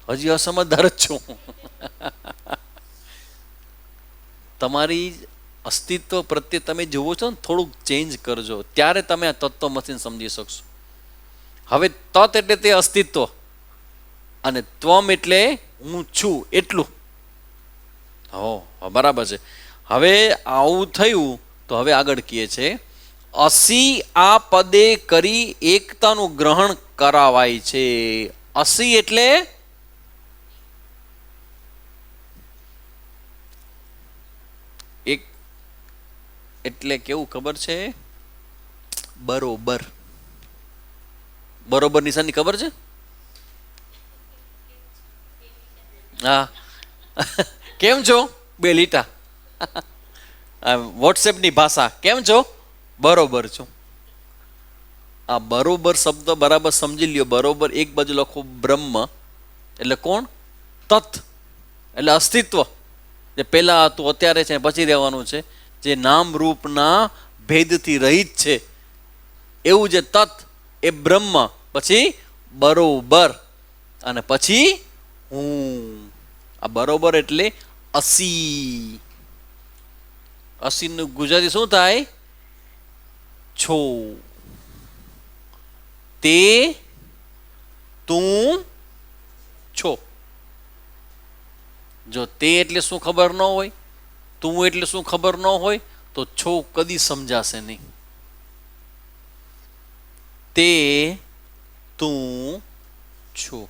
હજી અસમજદાર જ છું. તમારી અસ્તિત્વ પ્રત્યે તમે જુઓ છો ને, થોડુંક ચેન્જ કરજો, ત્યારે તમે આ તત્વમસીને સમજી શકશો. હવે તત એટલે તે અસ્તિત્વ અને ત્વમ એટલે હું છું એટલું. હો બરાબર છે. હવે આવું થયું તો હવે આગળ કહે છે, અસી આ પદે કરી એકતાનું ગ્રહણ કરાવાય છે. અસી એટલે એક, એટલે કેવું ખબર છે? બરોબર. બરોબર નિશાની ખબર છે? હા. કેમ છો? બે લીટા. વોટ્સએપની ભાષા, કેમ છો? બરોબર છું. આ બરોબર શબ્દ બરાબર સમજી લ્યો. બરોબર એક બાજુ લખો બ્રહ્મ, એટલે કોણ? તત એટલે અસ્તિત્વ, જે પહેલા હતું અત્યારે છે પછી રહેવાનું છે, જે નામ રૂપના ભેદથી રહિત છે એવું જે તત એ બ્રહ્મ, પછી બરોબર અને પછી હું. આ બરોબર એટલે અસી. અસીનું ગુજરાતી શું થાય? છો. તે તું છો. જો તે એટલે શું ખબર ન હોય, તું એટલે શું ખબર ન હોય, તો છો કદી સમજાશે નહીં. તે તું છો.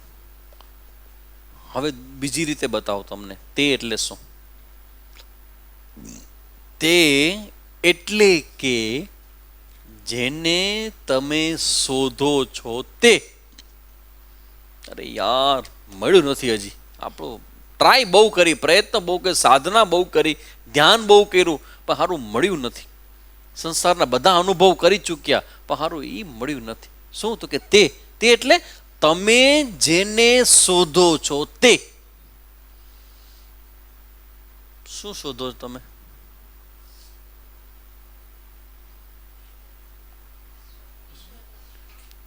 હવે બીજી રીતે બતાવો તમને, તે એટલે શું? તે એટલે કે જેને તમે શોધો છો તે. અરે યાર, મળ્યું નથી હજી. આપણું ટ્રાય બહુ કરી, પ્રયત્ન બહુ કરી, સાધના બહુ કરી, ધ્યાન બહુ કર્યું, પણ સારું મળ્યું નથી. સંસારના બધા અનુભવ કરી ચૂક્યા, પણ સારું એ મળ્યું નથી. શું તો કે તે એટલે તમે જેને શોધો છો તે. શું શોધો છો તમે?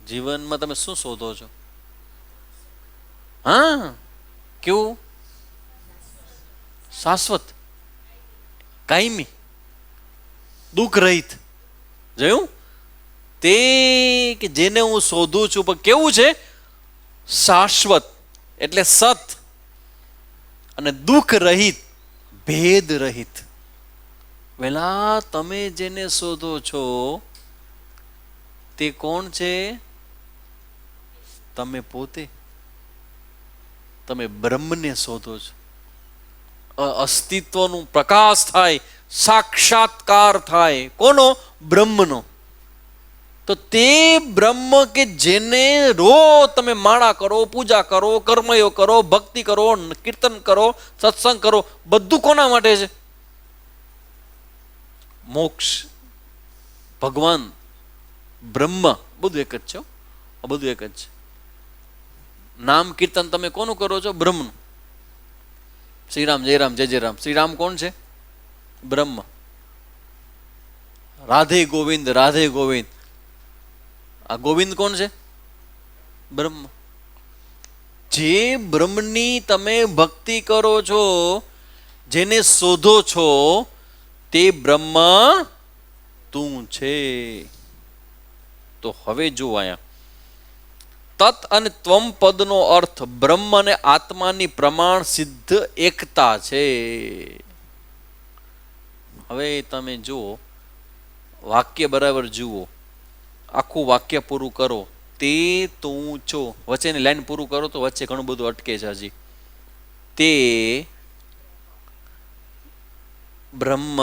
જીવનમાં તમે શું શોધો છો? હા, કેવું? શાશ્વત, કાયમી, દુઃખ રહિત. જોયું? તે કે જેને હું શોધું છું, પણ કેવું છે? શાશ્વત એટલે સત, અને દુઃખ રહિત, ભેદ રહિત. વેલા તમે જેને શોધો છો તે કોણ છે? તમે પોતે. તમે બ્રહ્મને શોધો છો. અસ્તિત્વનું પ્રકાશ થાય, સાક્ષાત્કાર થાય. કોનો? બ્રહ્મનો. તો તે બ્રહ્મ કે જેને રોજ તમે માળા કરો, પૂજા કરો, કર્મયો કરો, ભક્તિ કરો, કીર્તન કરો, સત્સંગ કરો, બધું કોના માટે છે? મોક્ષ, ભગવાન, બ્રહ્મ, બધું એક જ છે. બધું એક જ છે. નામ કીર્તન તમે કોનું કરો છો? બ્રહ્મનું. શ્રીરામ જય રામ જય જય રામ. શ્રીરામ કોણ છે? બ્રહ્મ. રાધે ગોવિંદ રાધે ગોવિંદ, આ ગોવિંદ કોણ છે? બ્રહ્મ. જે બ્રહ્મની તમે ભક્તિ કરો છો, જેને શોધો છો, તે બ્રહ્મ તું છે. તો હવે જો આયા તત અને ત્વમ પદનો અર્થ બ્રહ્મ અને આત્માની પ્રમાણ સિદ્ધ એકતા છે. હવે તમે જુઓ, વાક્ય બરાબર જુઓ, આખું વાક્ય પૂરું કરો. તે તું છો, વચ્ચેની લાઈન પૂરું કરો તો વચ્ચે ઘણું બધું અટકે છે હજી. તે બ્રહ્મ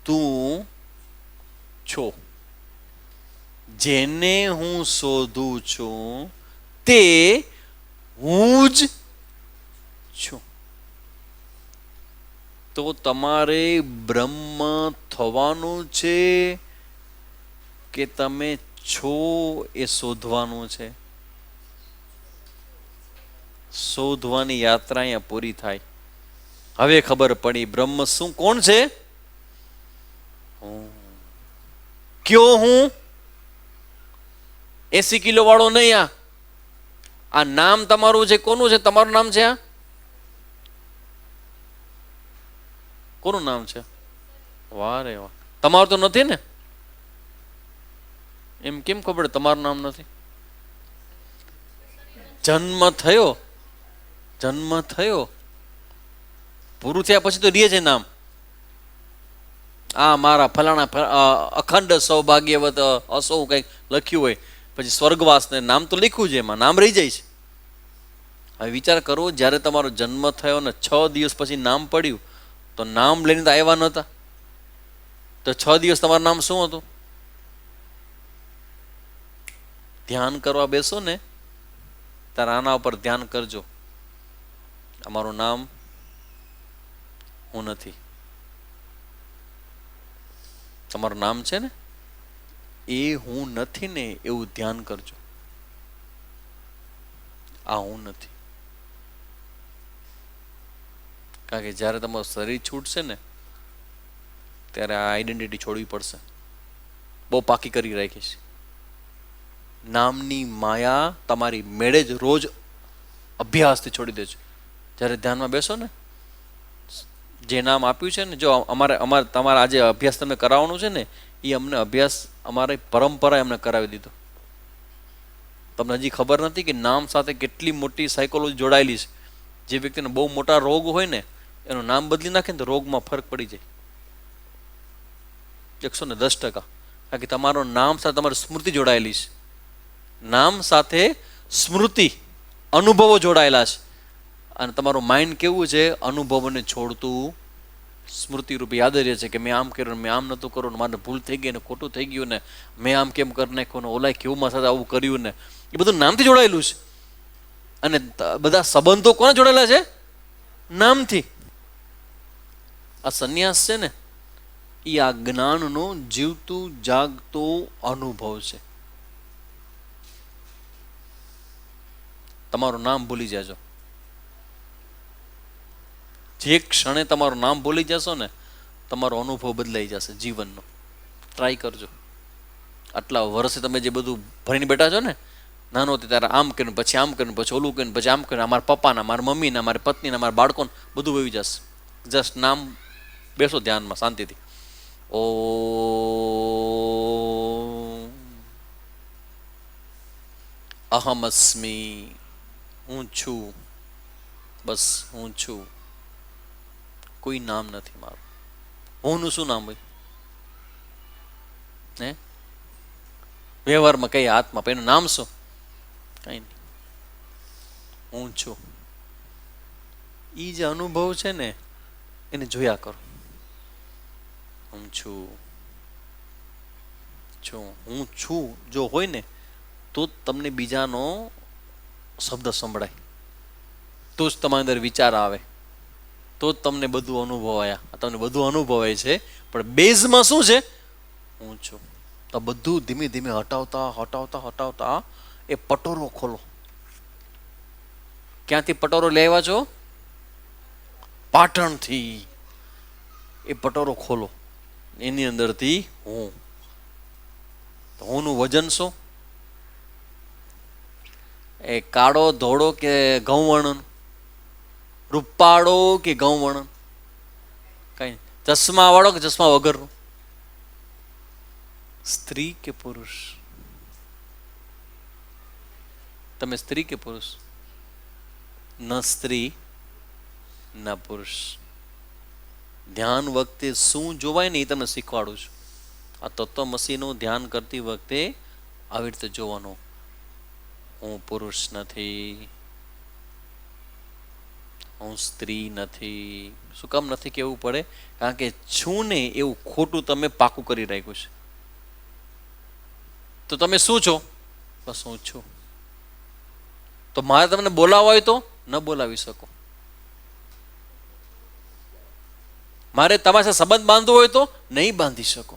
તું છો, જેને હું શોધું છું તે હું જ છું. તો તમારે બ્રહ્મ થવાનું છે કે તમે છો એ શોધવાનું છે? શોધવાની યાત્રા અહીંયા પૂરી થાય. હવે ખબર પડી બ્રહ્મ શું, કોણ છે? હું. કયો હું? 80 કિલો વાળો નહીં. આ નામ તમારું છે. કોનું છે? તમારું નામ છે. આ કોનું નામ છે? વાહ રે વાહ. તમારું તો નથી ને? એમ કેમ ખબર તમારું નામ નથી? જન્મ થયો, જન્મ થયો, પૂરું થયા પછી તો રહે છે નામ. આ મારા ફલાણા અખંડ સૌભાગ્યવત અસૌ કંઈક લખ્યું હોય, પછી સ્વર્ગવાસને નામ તો લખ્યું છે, એમાં નામ રહી જાય છે. હવે વિચાર કરો, જ્યારે તમારો જન્મ થયો ને 6 દિવસ પછી નામ પડ્યું, તો નામ લઈને તો આવ્યા નહોતા. તો 6 દિવસ તમારું નામ શું હતું? ધ્યાન કરવા બેસો ને ત્યારે આના ઉપર ધ્યાન કરજો. અમારું નામ હું નથી. તમારું નામ છે ને એ હું નથી ને, એવું ધ્યાન કરજો. આ હું નથી. કારણ કે જ્યારે તમારું શરીર છૂટશે ને ત્યારે આ આઈડેન્ટિટી છોડવી પડશે. બહુ પાકી કરી રાખી છે. નામની માયા તમારી મેળે જ રોજ અભ્યાસથી છોડી દેજો. જ્યારે ધ્યાનમાં બેસો ને, જે નામ આપ્યું છે ને, જો અમારે તમારે આજે અભ્યાસ તમે કરાવવાનું છે ને, એ અમને અભ્યાસ અમારી પરંપરાએ અમને કરાવી દીધો. તમને હજી ખબર નથી કે નામ સાથે કેટલી મોટી સાયકોલોજી જોડાયેલી છે. જે વ્યક્તિને બહુ મોટા રોગ હોય ને, એનું નામ બદલી નાખે ને તો રોગમાં ફરક પડી જાય 110%. કારણ કે તમારું નામ સાથે તમારી સ્મૃતિ જોડાયેલી છે. નામ સાથે સ્મૃતિ, અનુભવો જોડાયેલા છે. અને તમારું માઇન્ડ કેવું છે? અનુભવોને છોડતું સ્મૃતિ રૂપે યાદ રહે છે કે મેં આમ કર્યું, મેં આમ નહોતું કર્યું, મારે ભૂલ થઈ ગઈ ને, ખોટું થઈ ગયું ને, મેં આમ કેમ કરી નાખ્યું ને, ઓલાય કેવું મારા સાથે આવું કર્યું ને. એ બધું નામથી જોડાયેલું છે. અને બધા સંબંધો કોને જોડાયેલા છે? નામથી. આ સંન્યાસ છે ને, એ આ જ્ઞાનનો જીવતું જાગતો અનુભવ છે. તમારું નામ ભૂલી જાજો. જે ક્ષણે તમારું નામ ભૂલી જશો ને, તમારો અનુભવ બદલાઈ જશે જીવનનો. ટ્રાય કરજો. આટલા વર્ષે તમે જે બધું ભણીને બેઠા છો ને, નાનો હતી ત્યારે આમ કર્યું, પછી આમ કર્યું, પછી ઓલું કર્યું, પછી આમ કર્યું, અમારા પપ્પાના, મારા મમ્મીના, મારી પત્નીના, મારા બાળકોને બધું વહી જશે. જસ્ટ નામ બેસો ધ્યાનમાં શાંતિથી. ઓ અહમસ્મી, હું છું. બસ હું છું. કોઈ નામ નથી મારું. હુંનું શું નામ હોય? હે? વ્યવહારમાં કઈ હાથમાં એનું નામ શું? કઈ નહીં. હું છું. એ જે અનુભવ છે ને એને જોયા કરો. હું છું હું છું જો હોય ને તો જ તમને બીજાનો શબ્દ સંભળાય, તો જ તમારી અંદર વિચાર આવે, તો જ તમને બધું અનુભવાયા. તમને બધું અનુભવાય છે પણ બેઝમાં શું છે? હું છું. તો બધું ધીમે ધીમે હટાવતા હટાવતા હટાવતા એ પટોરો ખોલો. ક્યાંથી પટોરો લેવા છો? પાટણથી. એ પટોરો ખોલો, એની અંદરથી હું. હુંનું વજન શું? એ કાળો ધોળો કે ઘઉં વર્ણ? રૂપાળો કે ઘઉં વર્ણ? કઈ ચશ્મા વાળો કે ચશ્મા વગરનો? સ્ત્રી કે પુરુષ? તમે સ્ત્રી કે પુરુષ? ન સ્ત્રી ન પુરુષ. ધ્યાન વખતે શું જોવાય ને એ તમને શીખવાડું છું. આ તત્વમસીનું ધ્યાન કરતી વખતે આવી રીતે જોવાનું. હું પુરુષ નથી, હું સ્ત્રી નથી. શું કામ નથી કહેવું પડે? કારણ કે છું ને એવું ખોટું તમે પાકું કરી રાખ્યું છે. તો તમે શું છો? બસ હું છું. તો મારે તમને બોલાવવા હોય તો ન બોલાવી શકો. મારે તમારી સાથે સંબંધ બાંધવો હોય તો નહીં બાંધી શકો.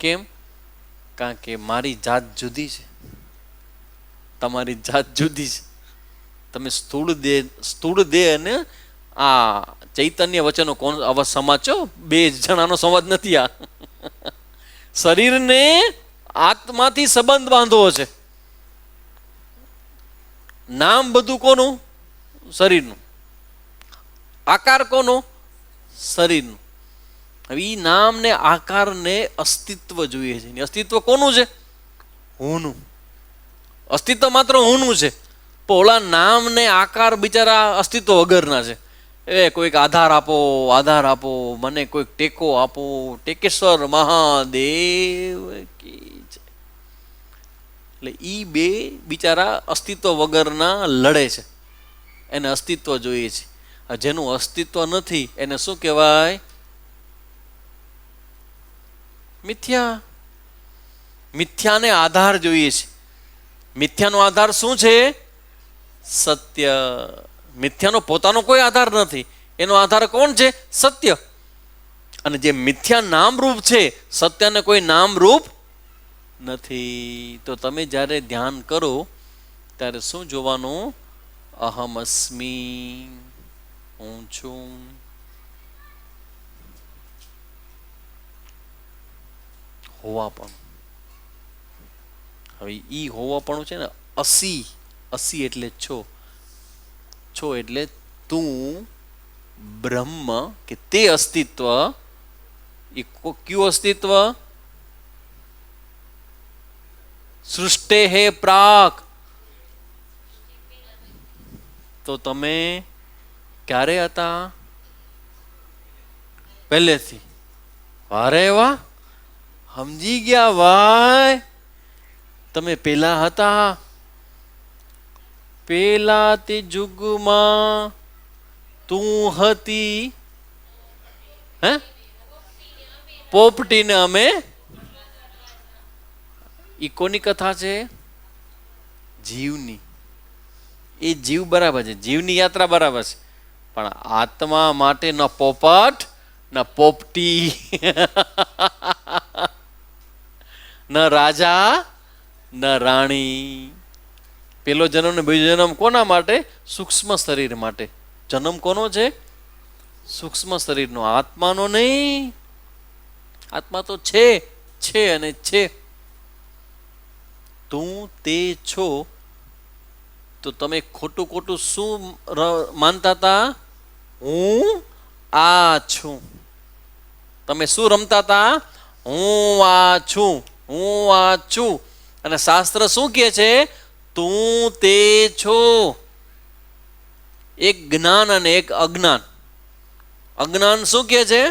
કેમ? કારણ કે મારી જાત જુદી છે, તમારી જાત જુદી છે. તમે સ્થૂળ દેહ અને આ ચૈતન્ય વચ્ચેનો કોણ સમાજ છો? બે જણાનો સંવાદ નથી આ. શરીરને આત્માથી સંબંધ બાંધવો છે. નામ બધું કોનું? શરીરનું. આકાર કોનો? શરીરનું. હવે એ નામ ને આકાર ને અસ્તિત્વ જોઈએ છે. અસ્તિત્વ કોનું છે? હુંનું. અસ્તિત્વ માત્ર હુંનું છે. ઓલા નામ ને આકાર બિચારા અસ્તિત્વ વગરના છે. એ કોઈક આધાર આપો, આધાર આપો, મને કોઈક ટેકો આપો. ટેકેશ્વર મહાદેવ કી જય. એટલે ઈ બે બિચારા અસ્તિત્વ વગરના લડે છે. એને અસ્તિત્વ જોઈએ છે. જેનું અસ્તિત્વ નથી એને શું કહેવાય? મિથ્યા. મિથ્યાને આધાર જોઈએ છે. મિથ્યાનો આધાર શું છે? સત્ય. મિથ્યાનો પોતાનો કોઈ આધાર નથી. એનો આધાર કોણ છે? સત્ય. અને જે મિથ્યા નામરૂપ છે, સત્યને કોઈ નામરૂપ નથી. તો તમે જ્યારે ધ્યાન કરો ત્યારે શું જોવાનું? અહમ અસ્મી, હું છું. હોવાપણું. હવે ઈ હોવાપણું છે ને, અસી. અસી એટલે છો. છો એટલે તું બ્રહ્મ કે તે અસ્તિત્વ. એ કયું અસ્તિત્વ? સૃષ્ટે હે પ્રાક. તો તમે ક્યારે હતા? પહેલેથી. અરે વાહ, સમજી ગયા ભાઈ. તમે પેલા હતા. પેલા તે યુગમાં તું હતી. હે? પોપટીને અમે. ઈ કોની કથા છે? જીવની. એ જીવ બરાબર છે, જીવની યાત્રા બરાબર છે. પણ આત્મા માટે ન પોપટ ન પોપટી, ન રાજા ન રાણી. પેલો જન્મ ને બીજો જન્મ કોના માટે? સૂક્ષ્મ શરીર માટે. જન્મ કોનો છે? સૂક્ષ્મ શરીરનો, આત્માનો નહીં. આત્મા તો છે અને છે. તું તે છો. તો તમે ખોટું ખોટું શું માનતા હતા? હું આ છું. તમે શું રમતા હતા? હું આ છું, હું આ છું. અને શાસ્ત્ર શું કહે છે? તું તે છો. એક જ્ઞાન અને એક અજ્ઞાન. અજ્ઞાન શું કહે છે?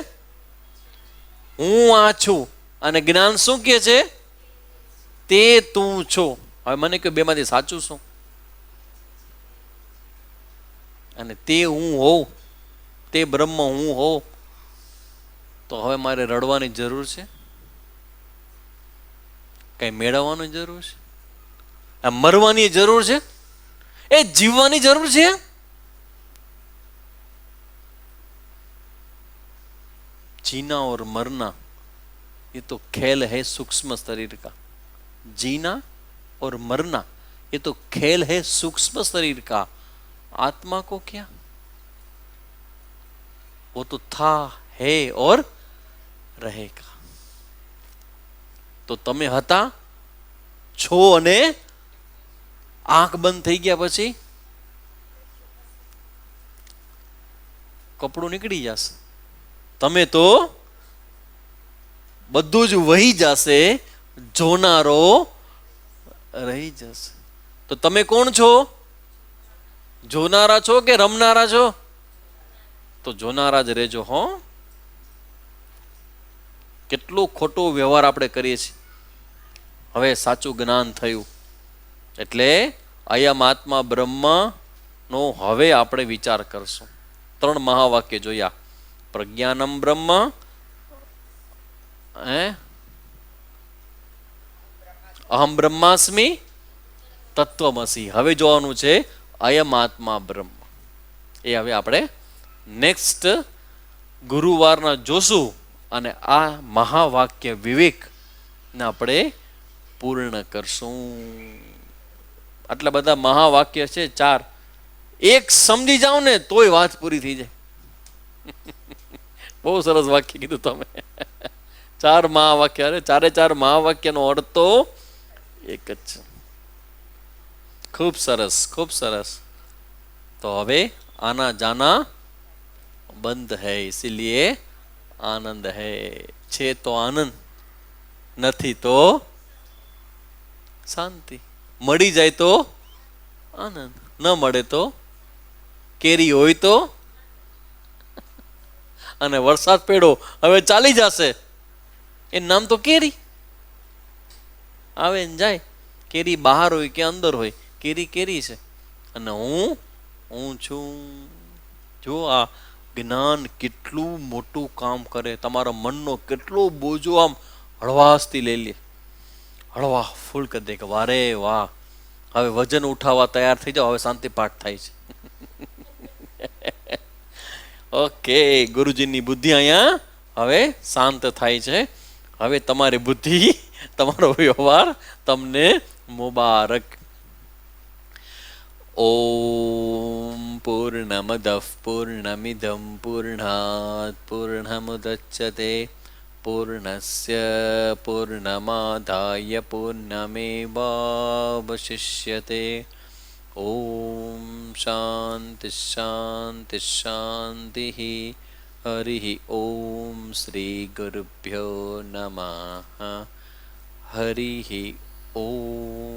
હું આ છું. અને જ્ઞાન શું કહે છે? તે તું છો. હવે મને કહ્યું બેમાંથી સાચું શું? અને તે હું હોઉં, તે બ્રહ્મ હું હોઉં, તો હવે મારે રડવાની જરૂર છે? કઈ મેળવવાની જરૂર છે? આ મરવાની જરૂર છે? એ જીવવાની જરૂર છે? जीना और मरना ये तो खेल है सूक्ष्म शरीर का। जीना और मरना ये तो खेल है सूक्ष्म शरीर का। आत्मा को क्या, वो तो था, है और रहेगा। તો તમે હતા, છો અને આંખ બંધ થઈ ગયા પછી કપડું નીકળી જશે. તમે તો બધું જ વહી જશે, જોનારો રહી જશે. તો તમે કોણ છો? જોનારા છો કે રમનારા છો? તો જોનારા જ રહેજો હો. કેટલો ખોટો વ્યવહાર આપણે કરીએ છીએ. હવે સાચું જ્ઞાન થયું એટલે અયમ આત્મા બ્રહ્મ નો હવે આપણે વિચાર કરશું. 3 મહાવાક્ય જોયા. પ્રજ્ઞાનમ બ્રહ્મ, અહમ બ્રહ્માસ્મિ, તત્વમસી. હવે જોવાનું છે અયમ આત્મા બ્રહ્મ. એ હવે આપણે નેક્સ્ટ ગુરુવારના જોશું અને આ મહાવાક્ય વિવેકને આપણે પૂર્ણ કરશું. આટલા બધા મહાવાક્ય છે 4. એક સમજી જાઓ ને તોય વાત પૂરી થઈ જાય. બહુ સરસ વાક્ય કીધું તમે. 4 મહાવાક્ય, અરે 4 મહાવાક્યનો અર્થ તો એક જ છે. ખૂબ સરસ, ખૂબ સરસ. તો હવે આના જાના બંધ હૈ, ઇસીલિए આનંદ હૈ. છે તો આનંદ, નથી તો શાંતિ. મળી જાય તો આનંદ, ન મળે તો કેરી હોય તો, અને વરસાદ પડ્યો હવે ચાલી જશે, એ નામ તો કેરી. આવે ને જાય. કેરી બહાર હોય કે અંદર હોય, કેરી કેરી છે. અને હું છું. જો આ જ્ઞાન કેટલું મોટું કામ કરે, તમારા મનનો કેટલો બોજો આમ હળવાશથી લઈ લે. હળવા ફૂલ કરી દે કે વારે વાહ, હવે વજન ઉઠાવવા તૈયાર થઈ જાઓ, હવે શાંતિ પાઠ થાય છે. ઓકે, ગુરુજીની બુદ્ધિ અહીંયા હવે શાંત થાય છે. હવે તમારી બુદ્ધિ, તમારો વ્યવહાર તમને મુબારક. ઓમ પૂર્ણમદઃ પૂર્ણમિદં પૂર્ણાત પૂર્ણમુદચ્યતે પૂર્ણસ્ય પૂર્ણમાદાય પૂર્ણમેવાવશિષ્યતે. ઓમ શાંતિ શાંતિ શાંતિ. હરિ ઓમ શ્રી ગુરુભ્યો નમઃ. હરિ ઓમ.